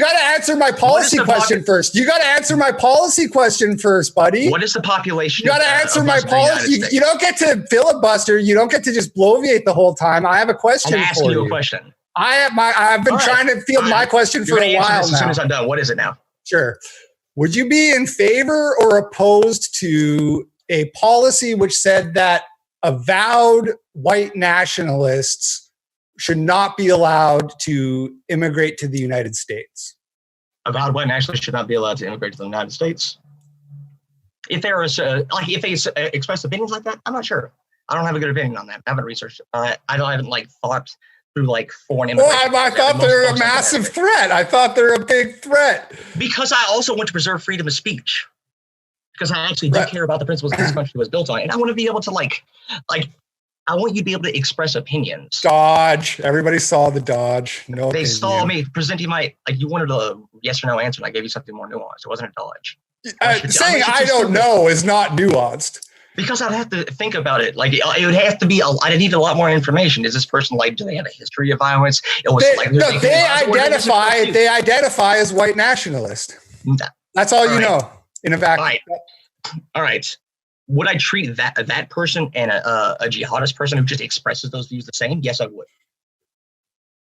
got to answer my policy question first. You got to answer my policy question first, buddy. What is the population? You got to answer my policy. You don't get to filibuster. You don't get to just bloviate the whole time. I have a question for you. I'm asking you a question. I've been trying to field my question for a while now. As soon as I'm done, what is it now? Sure. Would you be in favor or opposed to a policy which said that avowed white nationalists should not be allowed to immigrate to the United States? Avowed white nationalists should not be allowed to immigrate to the United States? If there is if they express opinions like that, I'm not sure. I don't have a good opinion on that. I haven't researched. I haven't thought through foreign immigration. Well, I thought they're a massive threat. I thought they're a big threat. Because I also want to preserve freedom of speech. Because I actually do care about the principles that this country was built on. And I want to be able to I want you to be able to express opinions. Dodge. Everybody saw the dodge. No They opinion. saw me presenting you wanted a yes or no answer, and I gave you something more nuanced. It wasn't a dodge. Saying I don't know is not nuanced. Because I'd have to think about it. Like, it would have to be, I'd need a lot more information. Is this person do they have a history of violence? They identify as white nationalist. That's all you know in a vacuum. All right. Would I treat that person and a jihadist person who just expresses those views the same? Yes, I would.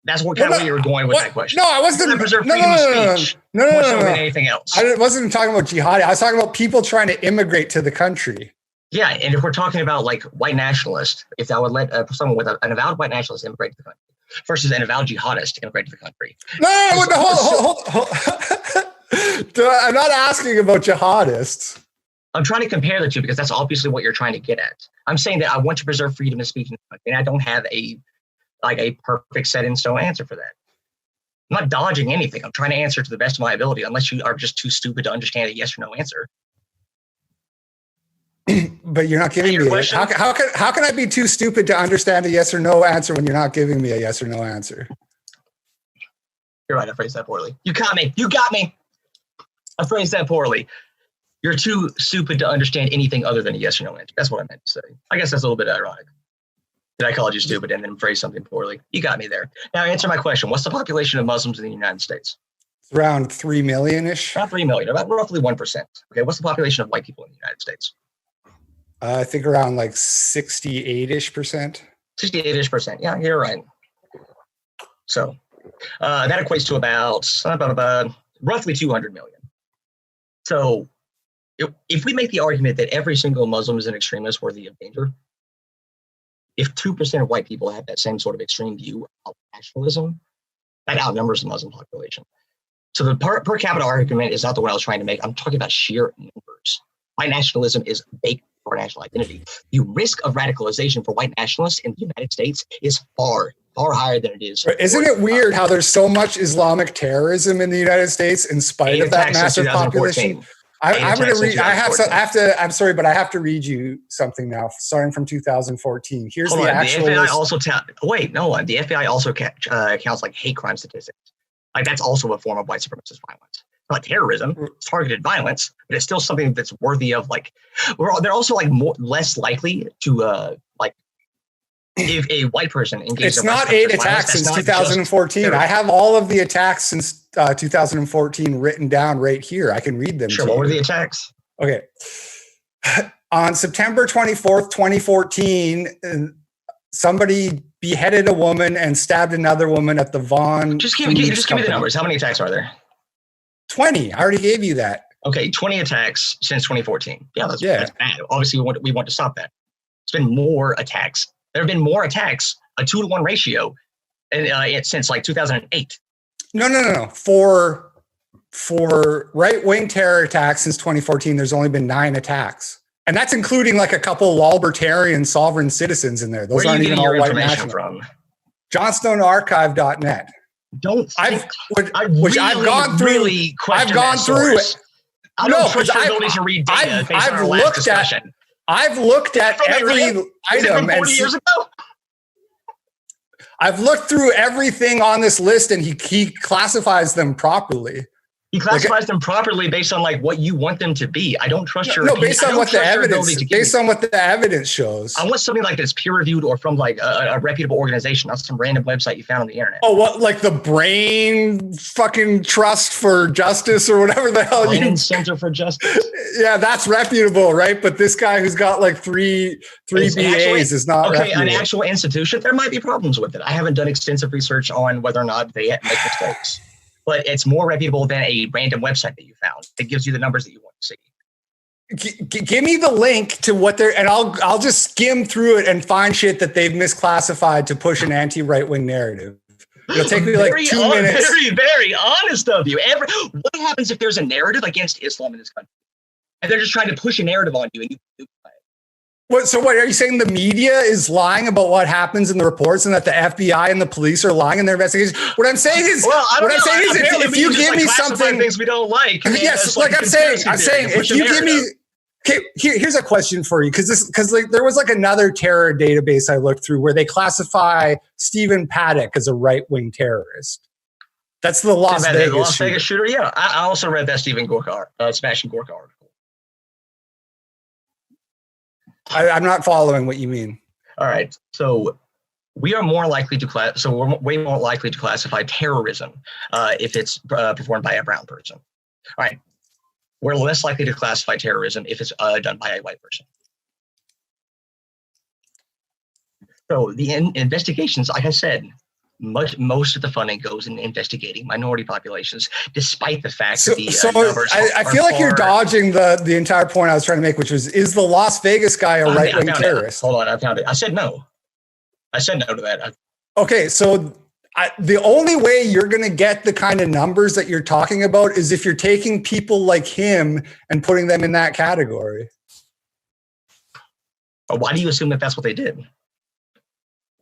That's what kind of way you were going with that question. No, I wasn't. Preserve freedom of speech more so than anything else. I wasn't talking about jihadi. I was talking about people trying to immigrate to the country. Yeah, and if we're talking about white nationalists, if I would let someone with an avowed white nationalist immigrate to the country versus an avowed jihadist immigrate to the country. Hold. I'm not asking about jihadists. I'm trying to compare the two because that's obviously what you're trying to get at. I'm saying that I want to preserve freedom of speech in the country, and I don't have a perfect set in stone answer for that. I'm not dodging anything. I'm trying to answer to the best of my ability, unless you are just too stupid to understand a yes or no answer. But you're not giving me how can I be too stupid to understand a yes or no answer when you're not giving me a yes or no answer? You're right. I phrased that poorly. You got me. I phrased that poorly. You're too stupid to understand anything other than a yes or no answer. That's what I meant to say. I guess that's a little bit ironic that I called you stupid and then phrased something poorly. You got me there. Now answer my question. What's the population of Muslims in the United States? It's around 3 million-ish. Around 3 million, about roughly 1%. Okay, what's the population of white people in the United States? I think around 68-ish percent. 68-ish percent. Yeah, you're right. So that equates to about roughly 200 million. So if we make the argument that every single Muslim is an extremist worthy of danger, if 2% of white people have that same sort of extreme view of nationalism, that outnumbers the Muslim population. So the per capita argument is not the one I was trying to make. I'm talking about sheer numbers. White nationalism is baked into our national identity. The risk of radicalization for white nationalists in the United States is far, far higher than it is. Isn't it weird how there's so much Islamic terrorism in the United States in spite of that massive population? I'm going to read. I'm sorry, but I have to read you something now, starting from 2014. Here's the actual. The FBI also the FBI also counts hate crime statistics. That's also a form of white supremacist violence. Not terrorism, it's targeted violence, but it's still something that's worthy of they're also less likely to if a white person engages. It's not 8 attacks since 2014. I have all of the attacks since 2014 written down right here. I can read them. Sure. What were the attacks? Okay. On September 24th, 2014, somebody beheaded a woman and stabbed another woman at the Vaughn. Just give me the numbers. How many attacks are there? 20. I already gave you that. Okay, 20 attacks since 2014. Yeah, that's bad. Obviously, we want to stop that. There's been more attacks. There have been more attacks, a 2-to-1 ratio, since 2008. No. For right-wing terror attacks since 2014, there's only been 9 attacks. And that's including a couple of libertarian sovereign citizens in there. Those aren't even all white national. From? JohnstoneArchive.net. I've gone through it. I don't trust your ability to read data based on our last discussion. I've looked at every item. 40 years ago? I've looked through everything on this list, and he classifies them properly. He classifies them properly based on what you want them to be. I don't trust your opinion. Based on what the evidence shows. I want something that's peer reviewed or from a reputable organization, not some random website you found on the internet. Oh, what the Brain fucking Trust for Justice or whatever the hell Brain Center for Justice. Yeah, that's reputable, right? But this guy who's got three BAs is not reputable. An actual institution, there might be problems with it. I haven't done extensive research on whether or not they make mistakes. But it's more reputable than a random website that you found. It gives you the numbers that you want to see. Give me the link to what they're, and I'll just skim through it and find shit that they've misclassified to push an anti-right-wing narrative. It'll take me 2 minutes. Very, very honest of you. What happens if there's a narrative against Islam in this country? And they're just trying to push a narrative on you and you it? So what are you saying? The media is lying about what happens in the reports, and that the FBI and the police are lying in their investigations? What I'm saying is, if you give me something, things we don't like. Yes, I'm saying, if you give me, Okay, here's a question for you, because like there was like another terror database I looked through where they classify Stephen Paddock as a right-wing terrorist. That's the Las Vegas shooter. Yeah, I also read that Stephen Gorka, Smashing Gorka article. I'm not following what you mean. All right, so we're way more likely to classify terrorism if it's performed by a brown person. All right. We're less likely to classify terrorism if it's done by a white person. So the investigations, like I said, most of the funding goes in investigating minority populations, despite the fact that the numbers I feel like you're dodging the entire point I was trying to make, which was, is the Las Vegas guy a right-wing terrorist? Hold on, I found it. I said no. I said no to that. Okay, so the only way you're going to get the kind of numbers that you're talking about is if you're taking people like him and putting them in that category. Why do you assume that that's what they did?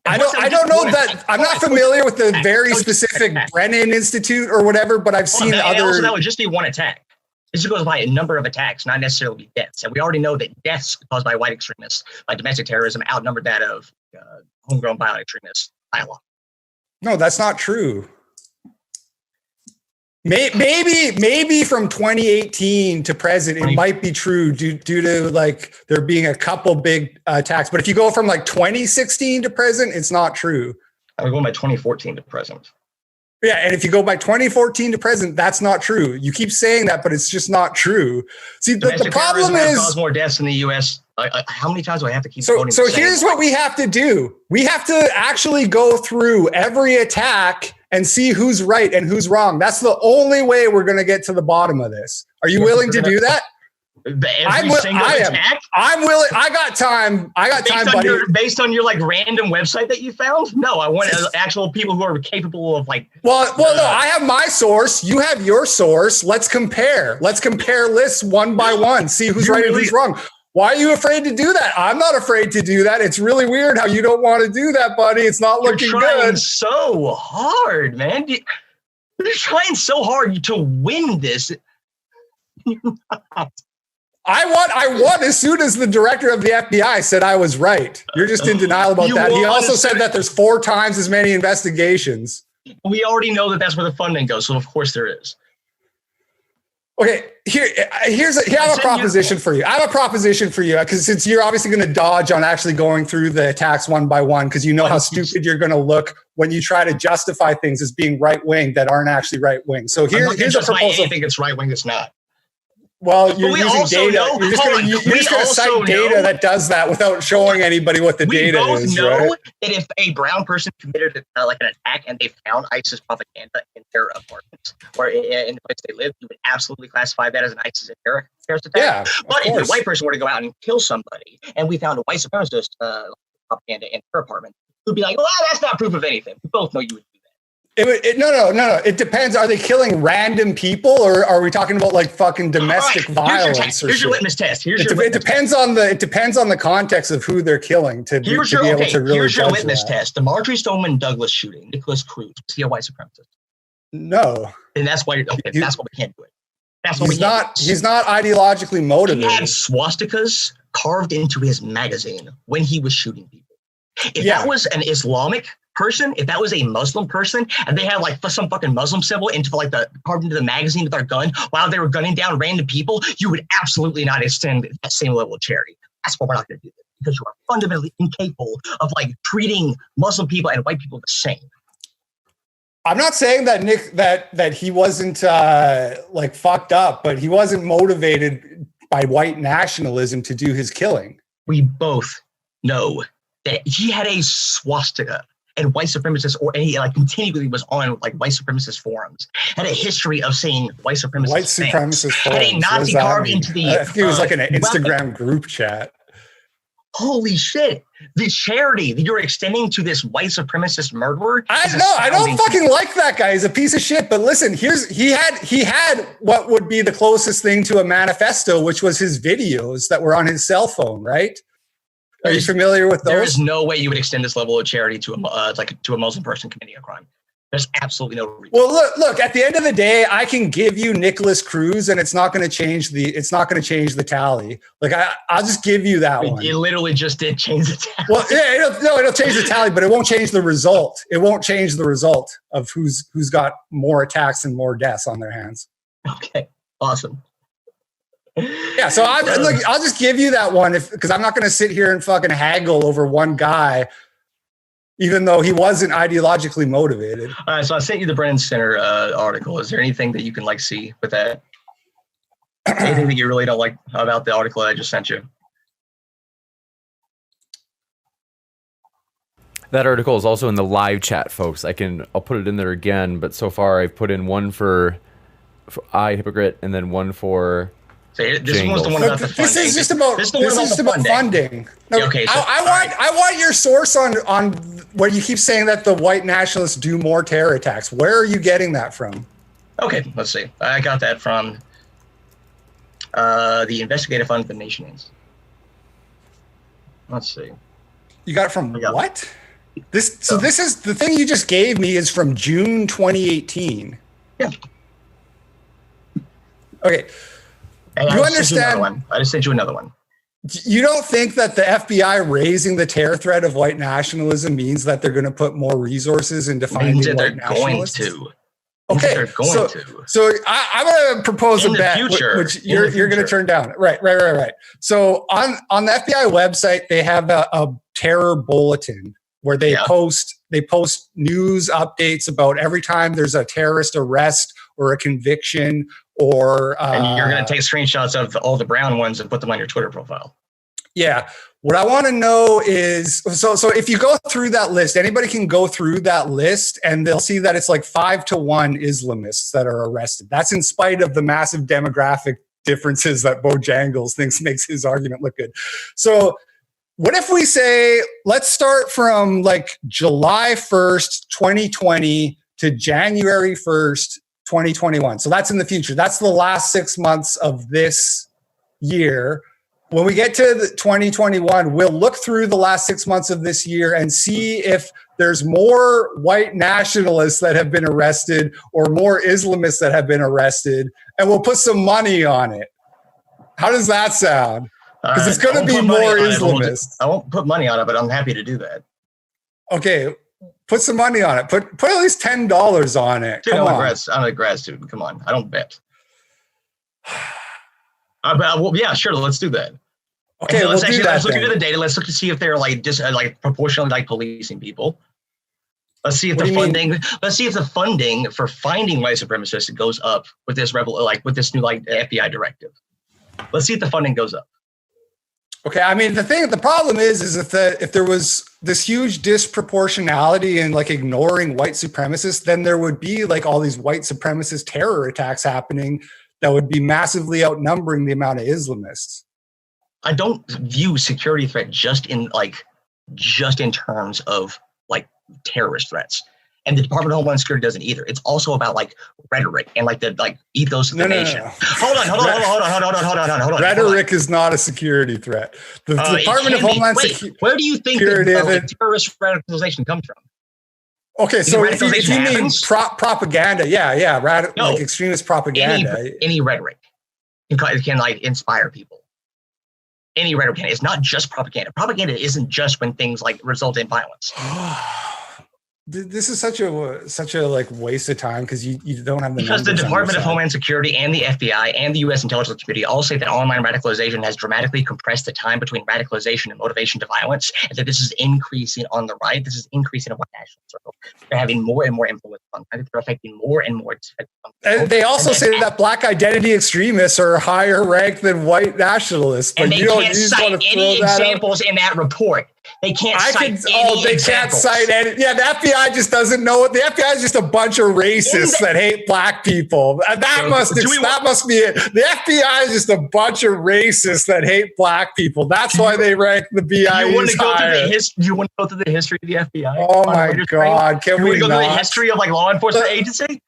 I don't know that. I'm not familiar with the very specific Brennan Institute or whatever, but I've seen other. Also, that would just be one attack. This just goes by a number of attacks, not necessarily deaths. And we already know that deaths caused by white extremists, like domestic terrorism, outnumbered that of homegrown violent extremists by a lot. No, that's not true. Maybe from 2018 to present, it might be true due to like there being a couple big attacks. But if you go from like 2016 to present, it's not true. I'm going by 2014 to present. Yeah, and if you go by 2014 to present, that's not true. You keep saying that, but it's just not true. See, the problem is cause more deaths in the U.S. How many times do I have to keep voting? So here's what we have to do. We have to actually go through every attack and see who's right and who's wrong. That's the only way we're going to get to the bottom of this. Are you willing to do that? I'm willing. I got time. Buddy. Based on your like random website that you found? No, I want actual people who are capable of like. Well, no. I have my source. You have your source. Let's compare. Let's compare lists one by one. See who's right and who's wrong. Why are you afraid to do that? I'm not afraid to do that. It's really weird how you don't want to do that, buddy. It's not looking good. You're trying so hard, man. You're trying so hard to win this. I won as soon as the director of the FBI said I was right. You're just in denial about that. He also said that there's 4 times as many investigations. We already know that that's where the funding goes, so of course there is. Okay, here I have a proposition for you. I have a proposition for you because since you're obviously going to dodge on actually going through the attacks one by one because you know how stupid you're going to look when you try to justify things as being right wing that aren't actually right wing. So here's a proposal. I think it's right wing. It's not. Well, you're using data. You're just going to cite data that does that without showing anybody what the data is. We both know that if a brown person committed like an attack and they found ISIS propaganda in their apartments or in the place they live, you would absolutely classify that as an ISIS terrorist attack. Yeah, but if a white person were to go out and kill somebody and we found a white supremacist propaganda in her apartment, we'd be like, well, that's not proof of anything. We both know you would. No. It depends. Are they killing random people, or are we talking about like fucking domestic violence? Here's your litmus test. It depends on the context of who they're killing to be able to really judge that. Here's your litmus test: the Marjorie Stoneman Douglas shooting, Nicholas Cruz. Was he a white supremacist? No. And that's why. That's why we can't do it. That's what he's not ideologically motivated. He had swastikas carved into his magazine when he was shooting people. If that was an Islamic person, if that was a Muslim person and they had like some fucking Muslim symbol into like the carved into the magazine with their gun while they were gunning down random people, you would absolutely not extend that same level of charity. That's what we're not going to do because you are fundamentally incapable of like treating Muslim people and white people the same. I'm not saying that Nick that he wasn't like fucked up, but he wasn't motivated by white nationalism to do his killing. We both know that he had a swastika. And white supremacists, or any like continually was on like white supremacist forums, had a history of saying white supremacist forums. Had a Nazi carved into the. I think it was like an Instagram group chat. Holy shit! The charity that you're extending to this white supremacist murderer. I don't fucking like that guy. He's a piece of shit. But listen, he had what would be the closest thing to a manifesto, which was his videos that were on his cell phone, right? Are you familiar with those? There is no way you would extend this level of charity to a Muslim person committing a crime. There's absolutely no reason. Well, look. At the end of the day, I can give you Nicholas Cruz, and it's not going to change the tally. Like I'll just give you that one. It literally just did change the tally. Well, yeah, it'll change the tally, but it won't change the result. It won't change the result of who's got more attacks and more deaths on their hands. Okay, awesome. Yeah, so I'll just give you that one because I'm not going to sit here and fucking haggle over one guy, even though he wasn't ideologically motivated. All right, so I sent you the Brennan Center article. Is there anything that you can see with that? Anything that you really don't like about the article that I just sent you? That article is also in the live chat, folks. I'll put it in there again, but so far I've put in one for Hypocrite and then one for. So this one's the one about the funding. This is just about funding. No, okay, so, I want your source on where you keep saying that the white nationalists do more terror attacks. Where are you getting that from? Okay, let's see. I got that from the investigative fund of the Nationalism. Let's see. You got it from what? This is the thing you just gave me is from June 2018. Yeah. Okay. And you understand? I just sent you another one. You don't think that the FBI raising the terror threat of white nationalism means that they're going to put more resources into finding white nationalists? Okay, so I'm going to propose a bet, which you're going to turn down. Right. So on the FBI website, they have a terror bulletin where they post news updates about every time there's a terrorist arrest or a conviction or and you're going to take screenshots of all the brown ones and put them on your Twitter profile. Yeah. What I want to know is, so if you go through that list, anybody can go through that list and they'll see that it's like 5-to-1 Islamists that are arrested. That's in spite of the massive demographic differences that Bojangles thinks makes his argument look good. So what if we say, let's start from like July 1st, 2020 to January 1st, 2021. So that's in the future. That's the last 6 months of this year. When we get to 2021, we'll look through the last 6 months of this year and see if there's more white nationalists that have been arrested or more Islamists that have been arrested, and we'll put some money on it. How does that sound? Because it's going to be more Islamists. I won't put money on it, but I'm happy to do that. Okay. Put some money on it. Put at least $10 on it. Dude, I'm a grad student. Come on. I don't bet. Yeah, sure. Let's do that. Okay, let's look into the data. Let's look to see if they're proportionally policing people. Let's see if Let's see if the funding for finding white supremacists goes up with this with this new FBI directive. Let's see if the funding goes up. Okay, I mean the problem is if there was this huge disproportionality in ignoring white supremacists, then there would be all these white supremacist terror attacks happening that would be massively outnumbering the amount of Islamists. I don't view security threat just in terms of terrorist threats. And the Department of Homeland Security doesn't either. It's also about rhetoric and the ethos of the nation. No. Hold on. Rhetoric is not a security threat. The Department of Homeland Security. Where do you think the terrorist radicalization comes from? Okay, so if you mean propaganda, extremist propaganda. Any rhetoric can inspire people. Any rhetoric can. It's not just propaganda. Propaganda isn't just when things result in violence. This is such a waste of time because you don't have the because the Department of Homeland Security and the FBI and the U.S. intelligence community all say that online radicalization has dramatically compressed the time between radicalization and motivation to violence, and that this is increasing on the right. This is increasing in white national circles. They're having more and more influence on. I think they're affecting more and more. And they also say that black identity extremists are higher ranked than white nationalists. But and they can't cite any examples in that report. They can't cite any examples. Yeah, the FBI just doesn't know it. The FBI is just a bunch of racists that hate black people. That must be it. The FBI is just a bunch of racists that hate black people. That's why they rank the BIUs higher. You want to go through the history of the FBI? Oh my God! Can we go not? Through the history of law enforcement agency?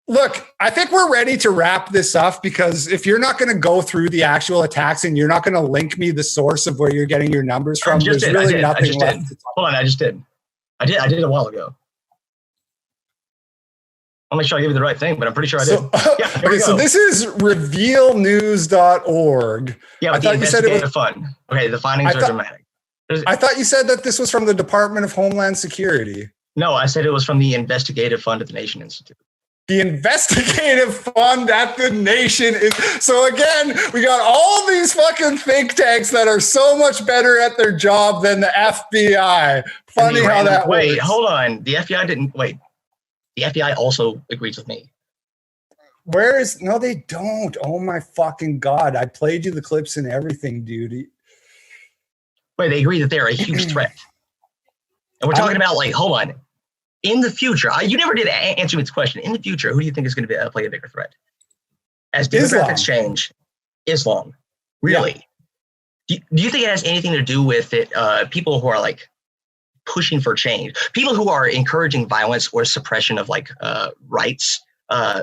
Look, I think we're ready to wrap this up because if you're not going to go through the actual attacks and you're not going to link me the source of where you're getting your numbers from, there's really nothing left to talk about. Hold on, I just did. I did a while ago. I'll make sure I give you the right thing, but I'm pretty sure I did. So, Yeah, here we okay, so go. this is revealnews.org. Yeah, I but the thought you said it was. investigative fund. Okay, the findings are dramatic. I thought you said that this was from the Department of Homeland Security. No, I said it was from the investigative fund at the Nation Institute. The investigative fund at the Nation is. So again, we got all these fucking think tanks that are so much better at their job than the FBI. Funny how that works. Wait, hold on. The FBI didn't wait. The FBI also agrees with me. Where is? No, they don't. Oh my fucking God. I played you the clips and everything, dude. Wait, they agree that they're a huge threat. And we're talking about, like, hold on. In the future, you never did answer me this question. In the future, who do you think is going to play a bigger threat? As demographics change, Islam. Really? Yeah. Do you think it has anything to do with it? People who are like pushing for change, people who are encouraging violence or suppression of like rights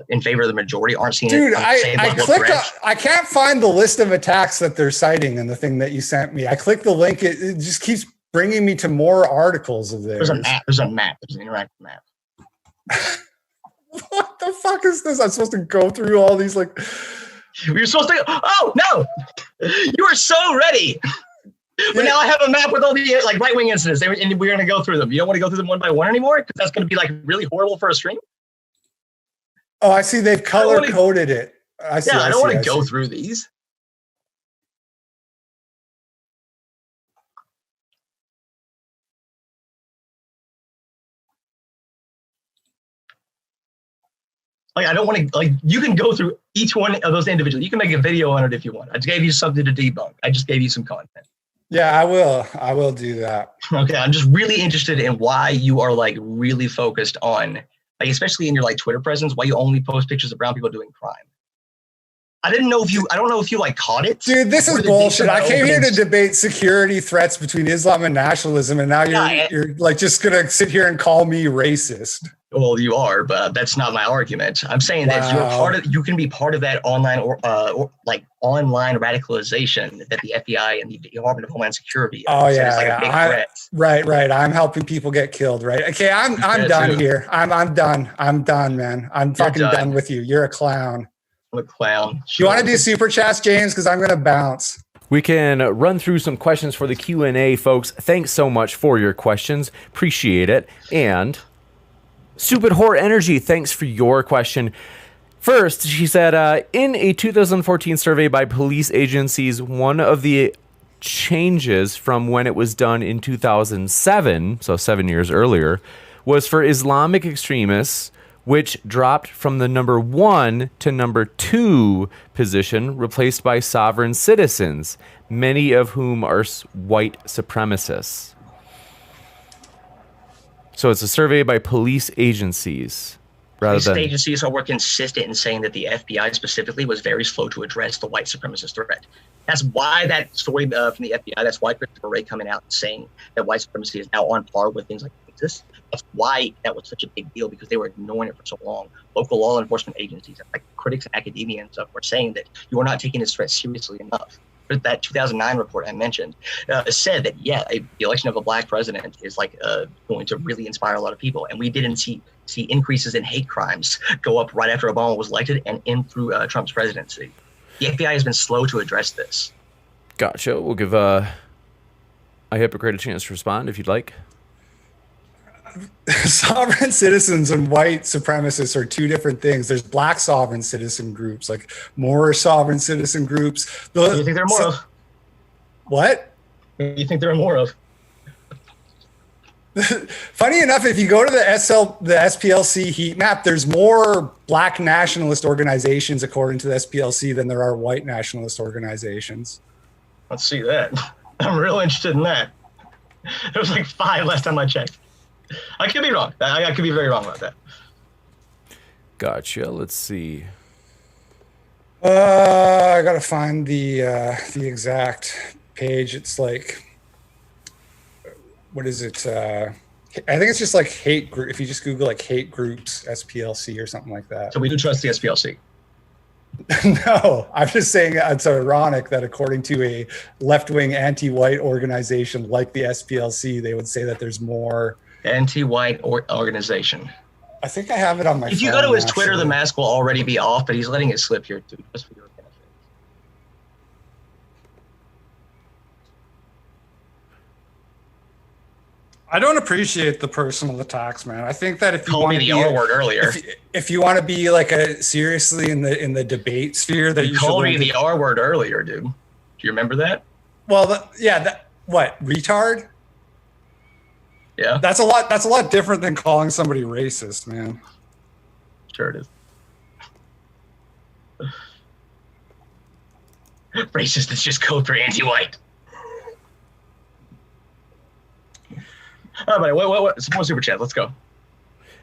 in favor of the majority aren't seeing Dude, it. I clicked. I can't find the list of attacks that they're citing in the thing that you sent me. I clicked the link. It just keeps bringing me to more articles of theirs. There's a map. There's an interactive map. What the fuck is this? I'm supposed to go through all these like. You're supposed to. Oh no! You were so ready. But now I have a map with all the like right-wing incidents, and we're going to go through them. You don't want to go through them one by one anymore because that's going to be like really horrible for a stream. Oh, I see. They've color coded it. I see. Yeah, I don't want to go through these. Like, I don't want to, like, you can go through each one of those individually. You can make a video on it if you want. I just gave you something to debunk. I just gave you some content. Yeah, I will. I will do that. Okay, I'm just really interested in why you are, like, really focused on, like, especially in your, like, Twitter presence, why you only post pictures of brown people doing crime. I don't know if you, like, caught it. Dude, this is bullshit. I came here to debate security threats between Islam and nationalism, and now you're like, just going to sit here and call me racist. Well, you are, but that's not my argument. I'm saying that you can be part of that online online radicalization that the FBI and the Department of Homeland Security. Oh yeah, like a big threat. Right. I'm helping people get killed. Right. Okay, I'm done here. I'm done. I'm done, man. I'm fucking done with you. You're a clown. I'm a clown. You want to do super chats, James? Because I'm gonna bounce. We can run through some questions for the Q&A, folks. Thanks so much for your questions. Appreciate it. And Stupid Whore Energy, thanks for your question. First, she said, in a 2014 survey by police agencies, one of the changes from when it was done in 2007, so 7 years earlier, was for Islamic extremists, which dropped from the number 1 to number 2 position, replaced by sovereign citizens, many of whom are white supremacists. So it's a survey by police agencies. Police agencies are consistent in saying that the FBI specifically was very slow to address the white supremacist threat. That's why that story from the FBI, that's why Christopher Wray coming out and saying that white supremacy is now on par with things like ISIS. That's why that was such a big deal, because they were ignoring it for so long. Local law enforcement agencies, like critics and academia and stuff, were saying that you are not taking this threat seriously enough. That 2009 report I mentioned said that, the election of a black president is going to really inspire a lot of people. And we didn't see increases in hate crimes go up right after Obama was elected and in through Trump's presidency. The FBI has been slow to address this. Gotcha. We'll give a hypocrite a chance to respond if you'd like. Sovereign citizens and white supremacists are two different things. There's black sovereign citizen groups, like more sovereign citizen groups. What do you think there are more of? What? What do you think there are more of? Funny enough, if you go to the SPLC heat map, there's more black nationalist organizations, according to the SPLC, than there are white nationalist organizations. Let's see that. I'm real interested in that. There was like 5 last time I checked. I could be wrong. I could be very wrong about that. Gotcha. Let's see. I gotta find the exact page. It's like, what is it? I think it's just like hate group. If you just Google like hate groups SPLC or something like that. So we do trust the SPLC. No, I'm just saying it's ironic that according to a left-wing anti-white organization like the SPLC, they would say that there's more anti-white organization. I think I have it on my phone. If you go to his Twitter, the actually. mask will already be off, but he's letting it slip here too, just for your benefit. I don't appreciate the personal attacks, man. I think that if you Called want me to the be R word earlier. if you want to be like a seriously in the debate sphere, that You you called should me the R word earlier, dude. Do you remember that? Well, what retard? Yeah, That's a lot. That's a lot different than calling somebody racist, man. sure it is. Racist is just code for anti-white. All right, what? Some more super chat. Let's go.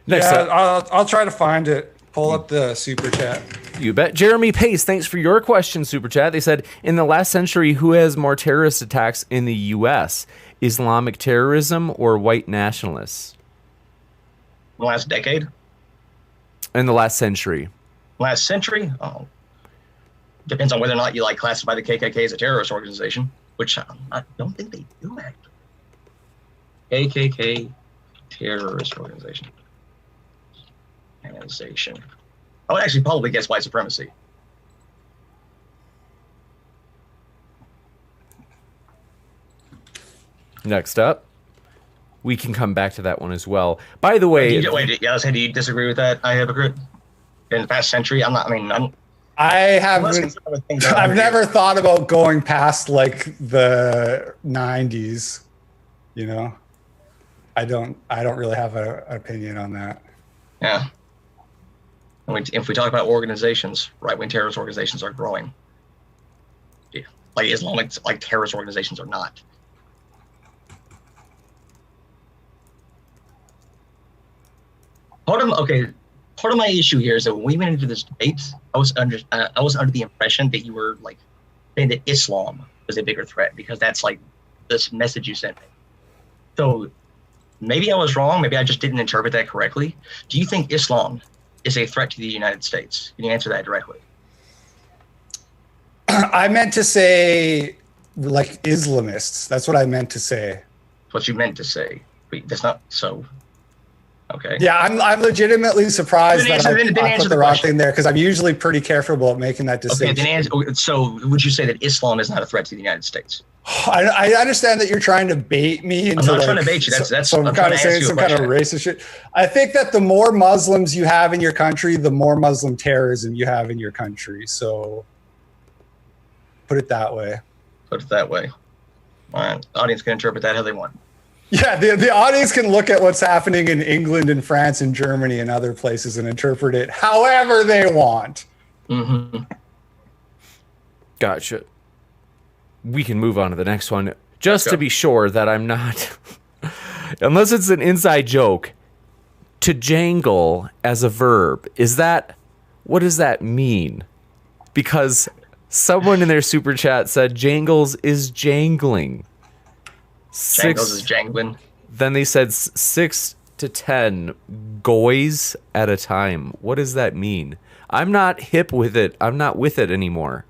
Next Yeah, up, I'll try to find it. Pull up the super chat. you bet. Jeremy Pace, thanks for your question, super chat. They said, in the last century, who has more terrorist attacks in the U.S.? Islamic terrorism or white nationalists? The last decade, In the last century. last century. Oh, depends on whether or not you like classify the KKK as a terrorist organization, which I don't think they do actually. KKK terrorist organization. I would actually probably guess white supremacy. Next up, we can come back to that one as well. By the way, Wait, yeah, do you disagree with that? I hypocrite. In the past century, I've never thought about going past like the 90s. You know, I don't really have an opinion on that. Yeah. If we talk about organizations, right-wing terrorist organizations are growing. Yeah. Like Islamic, like terrorist organizations are not. Part of my issue here is that when we went into this debate, I was under the impression that you were like saying that Islam was a bigger threat because that's like this message you sent me. So maybe I was wrong. Maybe I just didn't interpret that correctly. Do you think Islam is a threat to the United States? Can you answer that directly? I meant to say like Islamists. That's what I meant to say. What you meant to say. Wait, that's not so. Okay. Yeah, I'm legitimately surprised that I put the wrong thing there because I'm usually pretty careful about making that decision. Okay, so would you say that Islam is not a threat to the United States? I understand that you're trying to bait me into. I'm not trying to bait you. So I'm kind of saying some kind of racist shit. I think that the more Muslims you have in your country, the more Muslim terrorism you have in your country. So put it that way. Put it that way. All right. The audience can interpret that how they want. Yeah, the audience can look at what's happening in England and France and Germany and other places and interpret it however they want. Mm-hmm. Gotcha. We can move on to the next one. Just to be sure that I'm not, unless it's an inside joke, to jangle as a verb, what does that mean? Because someone in their super chat said jangles is jangling. Jangles is jangling. Then they said 6 to 10 goys at a time. What does that mean? I'm not hip with it. I'm not with it anymore.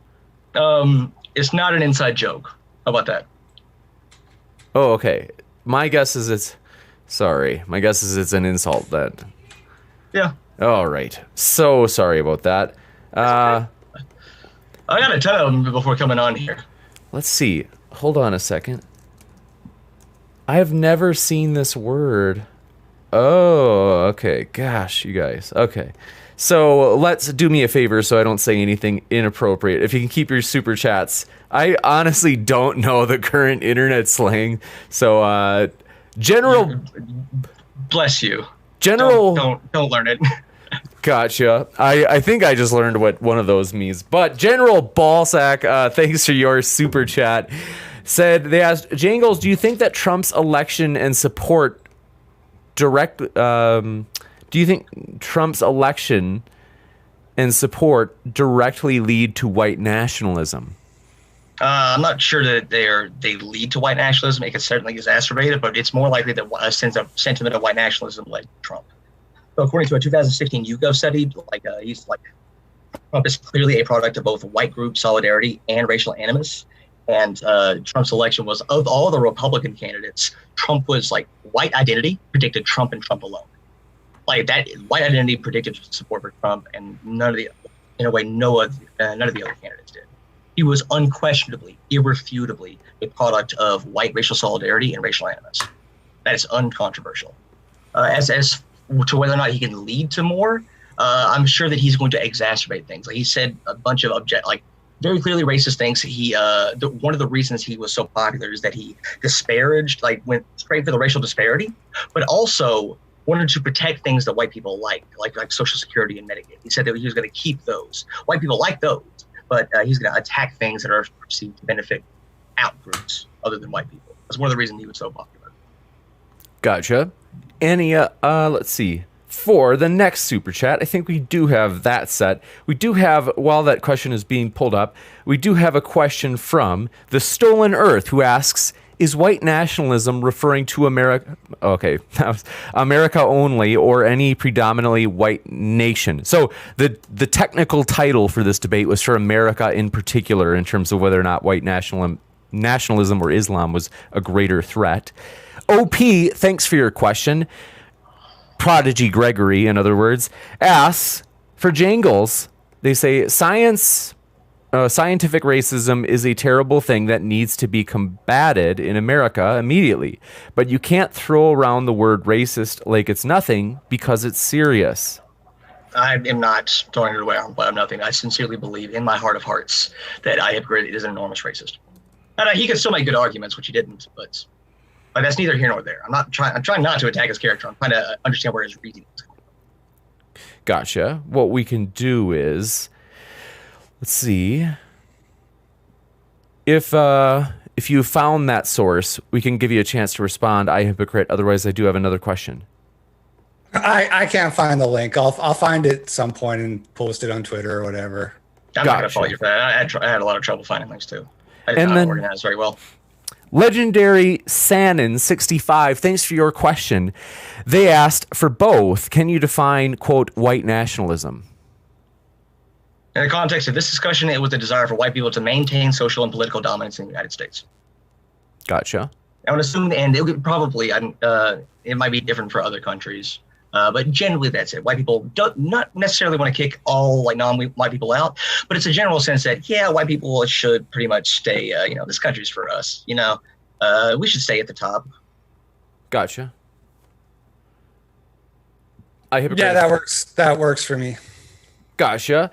It's not an inside joke. How about that? Oh, okay. My guess is it's an insult then. Yeah. All right. So sorry about that. I got a ton of them before coming on here. Let's see. Hold on a second. I have never seen this word. Oh, okay. Gosh, you guys. Okay. So let's do me a favor so I don't say anything inappropriate. If you can keep your super chats. I honestly don't know the current internet slang. So general... Bless you. General... Don't learn it. Gotcha. I think I just learned what one of those means. But General Ballsack, thanks for your super chat. They asked, Jangles, do you think that Trump's election and support directly lead to white nationalism? I'm not sure that they lead to white nationalism. It could certainly exacerbate it, but it's more likely that a sense of sentiment of white nationalism led to Trump. So according to a 2016 YouGov study, Trump is clearly a product of both white group solidarity and racial animus. And Trump's election was, of all the Republican candidates, Trump was like white identity predicted Trump and Trump alone. like that white identity predicted support for Trump, and none of the other candidates did. He was unquestionably, irrefutably a product of white racial solidarity and racial animus. That is uncontroversial. As to whether or not he can lead to more, I'm sure that he's going to exacerbate things. Like he said a bunch of very clearly racist things. One of the reasons he was so popular is that he disparaged, like went straight for the racial disparity, but also wanted to protect things that white people like Social Security and Medicaid. He said that he was going to keep those. White people like those, but he's going to attack things that are perceived to benefit out groups other than white people. That's one of the reasons he was so popular. Gotcha. Any, let's see. For the next super chat, I think we do have that set. We do have, while that question is being pulled up, we do have a question from the Stolen Earth, who asks, is white nationalism referring to America? Okay, that was America only, or any predominantly white nation? So the technical title for this debate was for America in particular, in terms of whether or not white nationalism or Islam was a greater threat. OP, thanks for your question. Prodigy Gregory, in other words, asks, for Jangles, they say, scientific racism is a terrible thing that needs to be combated in America immediately. But you can't throw around the word racist like it's nothing because it's serious. I am not throwing it around, but I'm nothing. I sincerely believe in my heart of hearts that Hypocrite is an enormous racist. And he could still make good arguments, which he didn't, but that's neither here nor there. I'm trying not to attack his character. I'm trying to understand where his reasoning is coming from. Gotcha. What we can do is, let's see. If you found that source, we can give you a chance to respond. I hypocrite. Otherwise, I do have another question. I can't find the link. I'll find it at some point and post it on Twitter or whatever. I'm not going to fault you for that. I had a lot of trouble finding things too. I did not organize very well. Legendary Sannon65, thanks for your question. They asked, for both, can you define, quote, white nationalism? In the context of this discussion, it was the desire for white people to maintain social and political dominance in the United States. Gotcha. I would assume, and it would probably, it might be different for other countries, but generally that's it. White people not necessarily want to kick all like non-white people out, but it's a general sense that, yeah, white people should pretty much stay, this country's for us, we should stay at the top. Gotcha. Yeah, that works for me. Gotcha.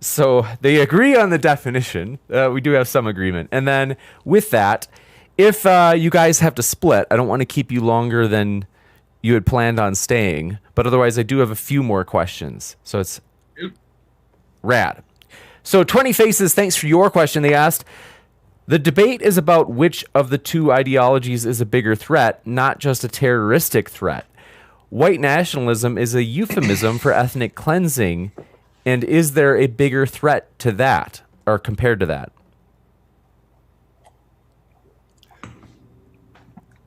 So they agree on the definition. We do have some agreement. And then with that, if you guys have to split, I don't want to keep you longer than you had planned on staying, but otherwise I do have a few more questions. So it's rad. So 20 Faces, thanks for your question. They asked, the debate is about which of the two ideologies is a bigger threat, not just a terroristic threat. White nationalism is a euphemism for ethnic cleansing, and is there a bigger threat to that, or compared to that?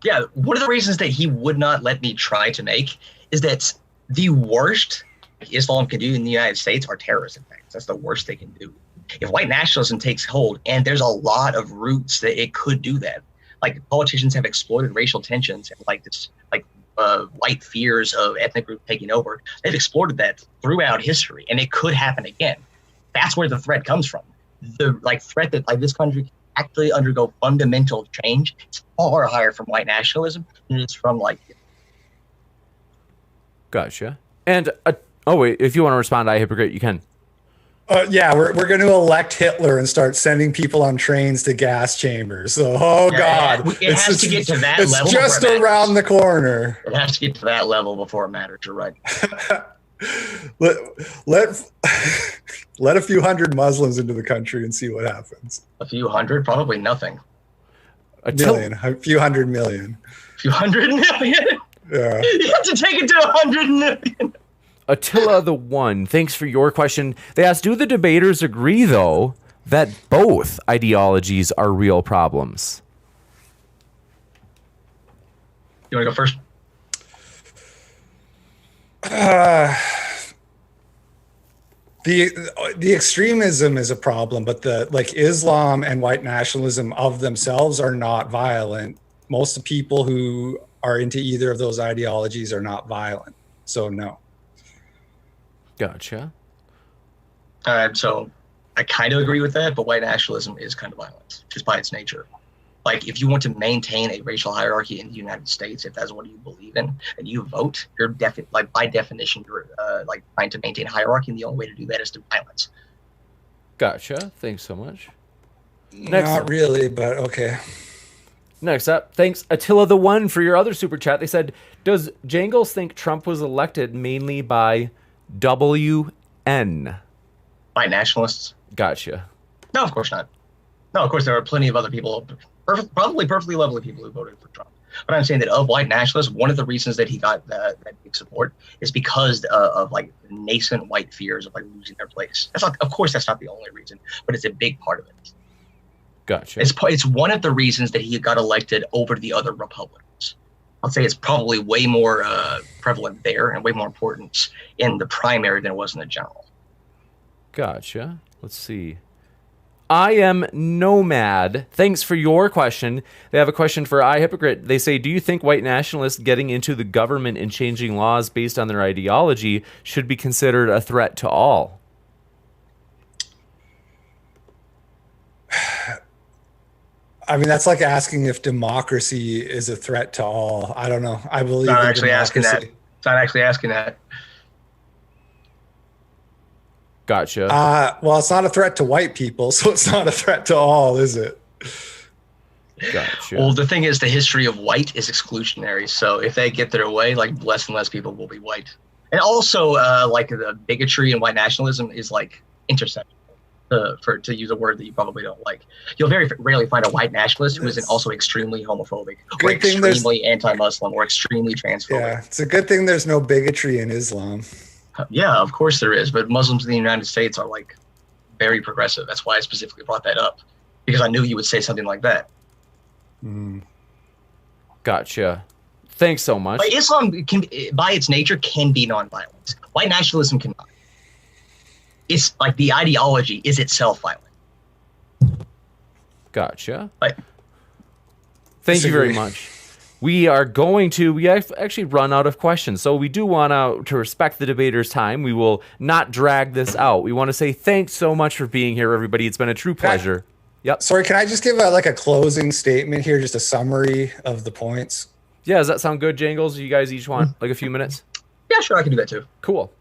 Yeah, one of the reasons that he would not let me try to make is that the worst Islam can do in the United States are terrorist attacks. That's the worst they can do. If white nationalism takes hold, and there's a lot of roots that it could do that, like politicians have exploited racial tensions and white fears of ethnic groups taking over. They've exploited that throughout history, and it could happen again. That's where the threat comes from. The threat that this country actually undergo fundamental change is far higher from white nationalism than it's from Gotcha. And wait, if you want to respond, I hypocrite, you can. Yeah, we're going to elect Hitler and start sending people on trains to gas chambers. So, God, it has to get to that level. It's just around the corner. It has to get to that level before it matters. You're right. Let a few hundred Muslims into the country and see what happens. A few hundred, probably nothing. A few hundred million. A few hundred million. Yeah. You have to take it to 100 million. Attila the One, thanks for your question. They asked, do the debaters agree, though, that both ideologies are real problems? You want to go first? The extremism is a problem, but Islam and white nationalism of themselves are not violent. Most of the people who are into either of those ideologies are not violent. So no. Gotcha. So I kind of agree with that, but white nationalism is kind of violent, just by its nature. Like, if you want to maintain a racial hierarchy in the United States, if that's what you believe in, and you vote, you're like, by definition, you're like trying to maintain hierarchy, and the only way to do that is through violence. Gotcha. Thanks so much. Next Not up. really, but okay. Next up, thanks Attila the One for your other super chat. They said, does Jangles think Trump was elected mainly by WN? White nationalists? Gotcha. No, of course not. No, of course there are plenty of other people, probably perfectly lovely people who voted for Trump. But I'm saying that of white nationalists, one of the reasons that he got that big support is because of like nascent white fears of like losing their place. That's not, of course, that's not the only reason, but it's a big part of it. Gotcha. It's one of the reasons that he got elected over the other Republicans. I'll say it's probably way more prevalent there and way more important in the primary than it was in the general. Gotcha. Let's see. I am Nomad. Thanks for your question. They have a question for I Hypocrite. They say, do you think white nationalists getting into the government and changing laws based on their ideology should be considered a threat to all? I mean, that's like asking if democracy is a threat to all. I don't know. I believe Not in actually asking that. democracy. It's not actually asking that. Gotcha. Well, it's not a threat to white people, so it's not a threat to all, is it? Gotcha. Well, the thing is, the history of white is exclusionary. So if they get their way, like less and less people will be white. And also, like the bigotry and white nationalism is like intersectional. To use a word that you probably don't like, you'll very rarely find a white nationalist who isn't also extremely homophobic, or extremely anti-Muslim, or extremely transphobic. Yeah, it's a good thing there's no bigotry in Islam. Yeah, of course there is, but Muslims in the United States are like very progressive. That's why I specifically brought that up, because I knew you would say something like that. Gotcha. Thanks so much. But Islam, by its nature, can be nonviolent. White nationalism cannot. It's like the ideology is itself violent. Gotcha. But thank you very much. We actually run out of questions, so we do want to respect the debaters' time. We will not drag this out. We want to say thanks so much for being here, everybody. It's been a true pleasure. Yep. Sorry, can I just give a closing statement here, just a summary of the points? Yeah, does that sound good, Jangles? You guys each want like a few minutes? Yeah, sure, I can do that too. Cool.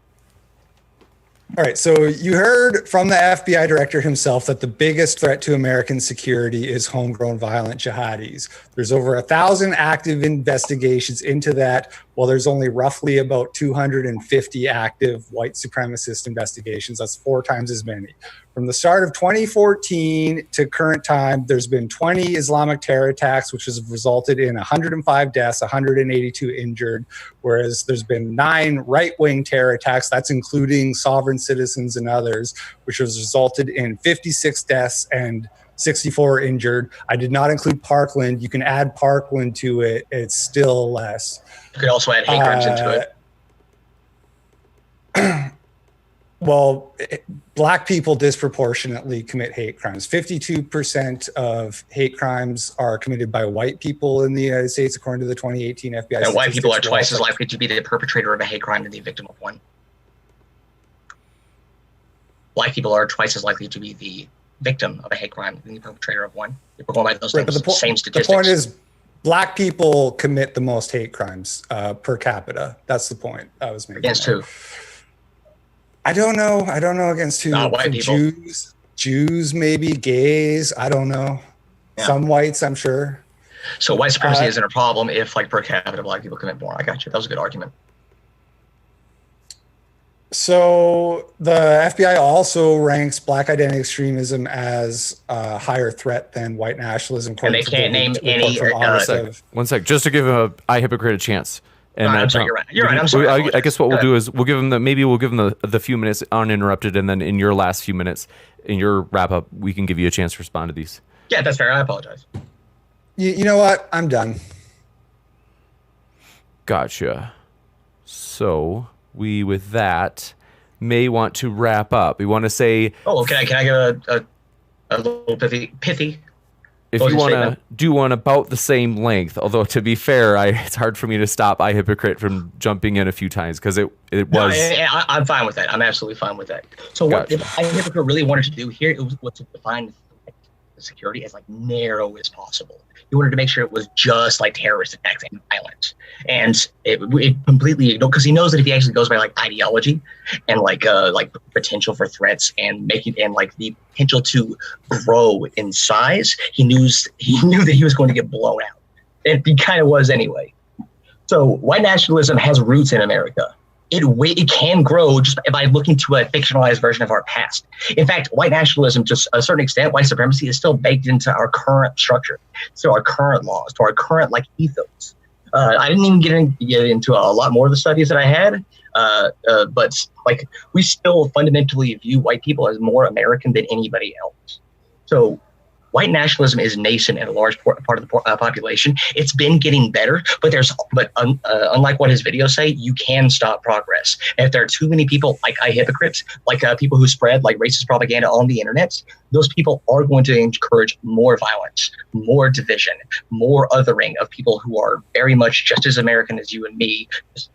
All right, so you heard from the FBI director himself that the biggest threat to American security is homegrown violent jihadis. There's over 1,000 active investigations into that, while there's only roughly about 250 active white supremacist investigations. That's 4 times as many. From the start of 2014 to current time, there's been 20 Islamic terror attacks, which has resulted in 105 deaths, 182 injured, whereas there's been 9 right-wing terror attacks, that's including sovereign citizens and others, which has resulted in 56 deaths and 64 injured. I did not include Parkland. You can add Parkland to it. It's still less. You could also add hate crimes into it. Well, Black people disproportionately commit hate crimes. 52% of hate crimes are committed by white people in the United States, according to the 2018 FBI. And white people are twice as likely to be the perpetrator of a hate crime than the victim of one. Black people are twice as likely to be the victim of a hate crime than the perpetrator of one. If we're going by those same statistics. The point is, Black people commit the most hate crimes per capita. That's the point I was making. Against who? I don't know against who. Not white people. Jews, maybe gays. I don't know. Yeah. Some whites, I'm sure. So white supremacy isn't a problem if, like, per capita, Black people commit more. I got you. That was a good argument. So the FBI also ranks Black identity extremism as a higher threat than white nationalism. And they can't name any. One sec, just to give I Hypocrite a chance. And I'm sorry, you're right. You're right. I'm sorry. I guess what we'll do is we'll give them the few minutes uninterrupted, and then in your last few minutes, in your wrap up, we can give you a chance to respond to these. Yeah, that's fair. I apologize. You know what? I'm done. Gotcha. So we, with that, may want to wrap up. We want to say. Oh, can I give a little pithy? if you want to do one about the same length, although to be fair, it's hard for me to stop Hypocrite from jumping in a few times because it was. No, I'm fine with that. I'm absolutely fine with that. So what Hypocrite really wanted to do here was to define the security as like narrow as possible. He wanted to make sure it was just like terrorist attacks and violence, and it completely ignored, because he knows that if he actually goes by like ideology and like potential for threats and like the potential to grow in size, he knew that he was going to get blown out, and he kind of was anyway. So white nationalism has roots in America. It can grow just by looking to a fictionalized version of our past. In fact, white nationalism, to a certain extent, white supremacy is still baked into our current structure, to our current laws, to our current like ethos. I didn't even get into a lot more of the studies that I had, but like we still fundamentally view white people as more American than anybody else. So white nationalism is nascent in a large part of the population. It's been getting better, but unlike what his videos say, you can stop progress. And if there are too many people like hypocrites, like people who spread like racist propaganda on the internet, those people are going to encourage more violence, more division, more othering of people who are very much just as American as you and me, just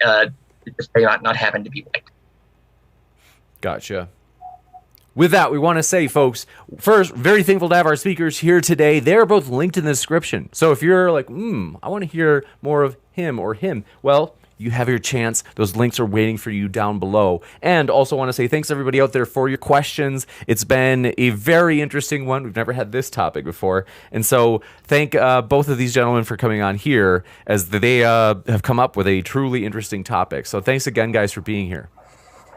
not having to be white. Gotcha. With that, we want to say, folks, first, very thankful to have our speakers here today. They're both linked in the description. So if you're like, I want to hear more of him or him, well, you have your chance. Those links are waiting for you down below. And also want to say thanks everybody out there for your questions. It's been a very interesting one. We've never had this topic before. And so thank both of these gentlemen for coming on here, as they have come up with a truly interesting topic. So thanks again, guys, for being here.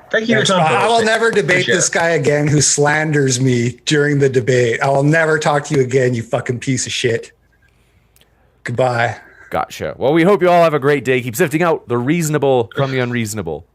Thank you. I will never debate this guy again who slanders me during the debate. I will never talk to you again, you fucking piece of shit. Goodbye. Gotcha. Well, we hope you all have a great day. Keep sifting out the reasonable from the unreasonable.